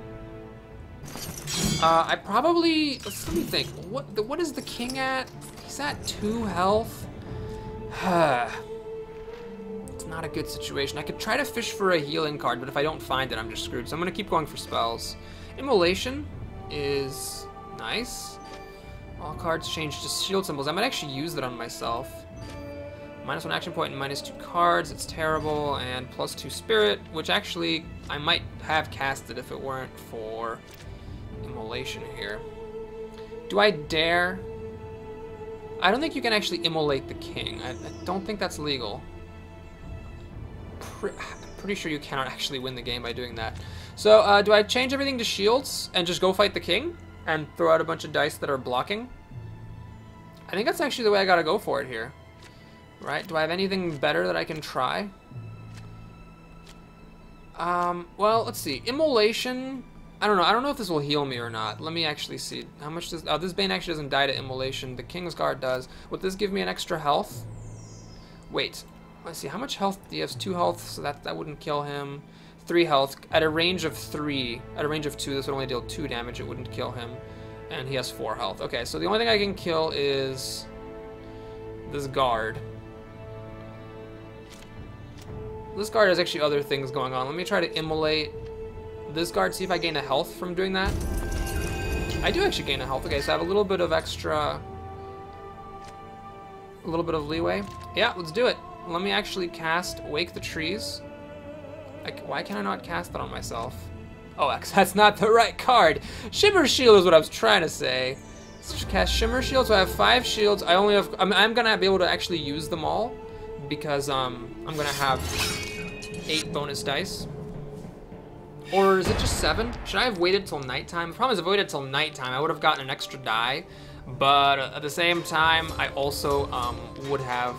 I probably, let me think, what is the king at? He's at 2 health. It's not a good situation. I could try to fish for a healing card, but if I don't find it, I'm just screwed. So I'm going to keep going for spells. Immolation is nice. All cards change to shield symbols. I might actually use that on myself. -1 action point and -2 cards. It's terrible. And +2 spirit, which actually I might have casted if it weren't for immolation here. Do I dare? I don't think you can actually immolate the king. I don't think that's legal. I'm pretty sure you cannot actually win the game by doing that. So do I change everything to shields and just go fight the king and throw out a bunch of dice that are blocking? I think that's actually the way I gotta go for it here. Right? Do I have anything better that I can try? Well, let's see. Immolation, I don't know. I don't know if this will heal me or not. Let me actually see. How much does... Oh, this Bane actually doesn't die to immolation. The King's Guard does. Would this give me an extra health? Wait. Let's see. How much health? He has 2 health, so that wouldn't kill him. 3 health. At a range of 3. At a range of 2, this would only deal 2 damage. It wouldn't kill him. And he has 4 health. Okay, so the only thing I can kill is... this guard. This guard has actually other things going on. Let me try to immolate this guard, see if I gain a health from doing that. I do actually gain a health. Okay, so I have a little bit of extra... a little bit of leeway. Yeah, let's do it. Let me actually cast Wake the Trees. Why can I not cast that on myself? Oh, that's not the right card. Shimmer Shield is what I was trying to say. Let's just cast Shimmer Shield, so I have 5 shields. I only have... I'm gonna be able to actually use them all because I'm gonna have 8 bonus dice. Or is it just 7? Should I have waited till nighttime? The problem is if I waited till nighttime, I would have gotten an extra die. But at the same time, I also would have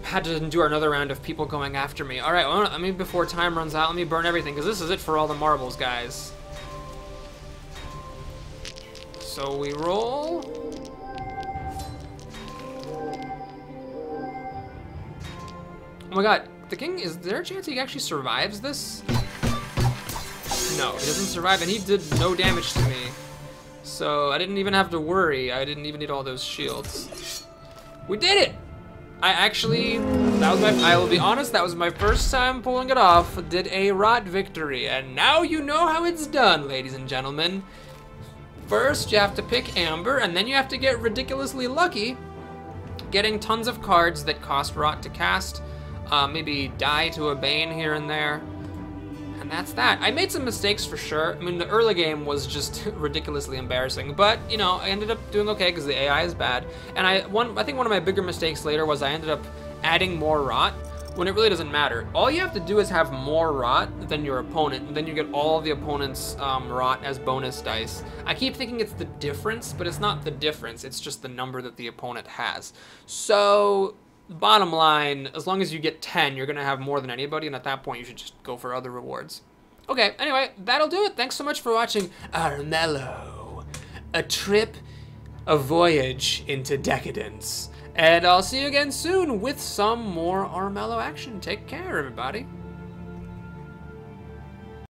had to endure another round of people going after me. All right, well, let me, before time runs out, let me burn everything, because this is it for all the marbles, guys. So we roll. Oh my god, the king, is there a chance he actually survives this? No, he doesn't survive, and he did no damage to me. So I didn't even have to worry. I didn't even need all those shields. We did it! I actually, I will be honest, that was my first time pulling it off. Did a rot victory, and now you know how it's done, ladies and gentlemen. First, you have to pick Amber, and then you have to get ridiculously lucky, getting tons of cards that cost rot to cast. Maybe die to a Bane here and there. And that's that. I made some mistakes for sure. I mean, the early game was just ridiculously embarrassing, but you know, I ended up doing okay because the AI is bad. And I think one of my bigger mistakes later was I ended up adding more rot when it really doesn't matter. All you have to do is have more rot than your opponent, and then you get all the opponent's rot as bonus dice. I keep thinking it's the difference, but it's not the difference. It's just the number that the opponent has. So bottom line, as long as you get 10, you're gonna have more than anybody, and at that point you should just go for other rewards. Okay, anyway, that'll do it. Thanks so much for watching Armello. A voyage into decadence. And I'll see you again soon with some more Armello action. Take care, everybody.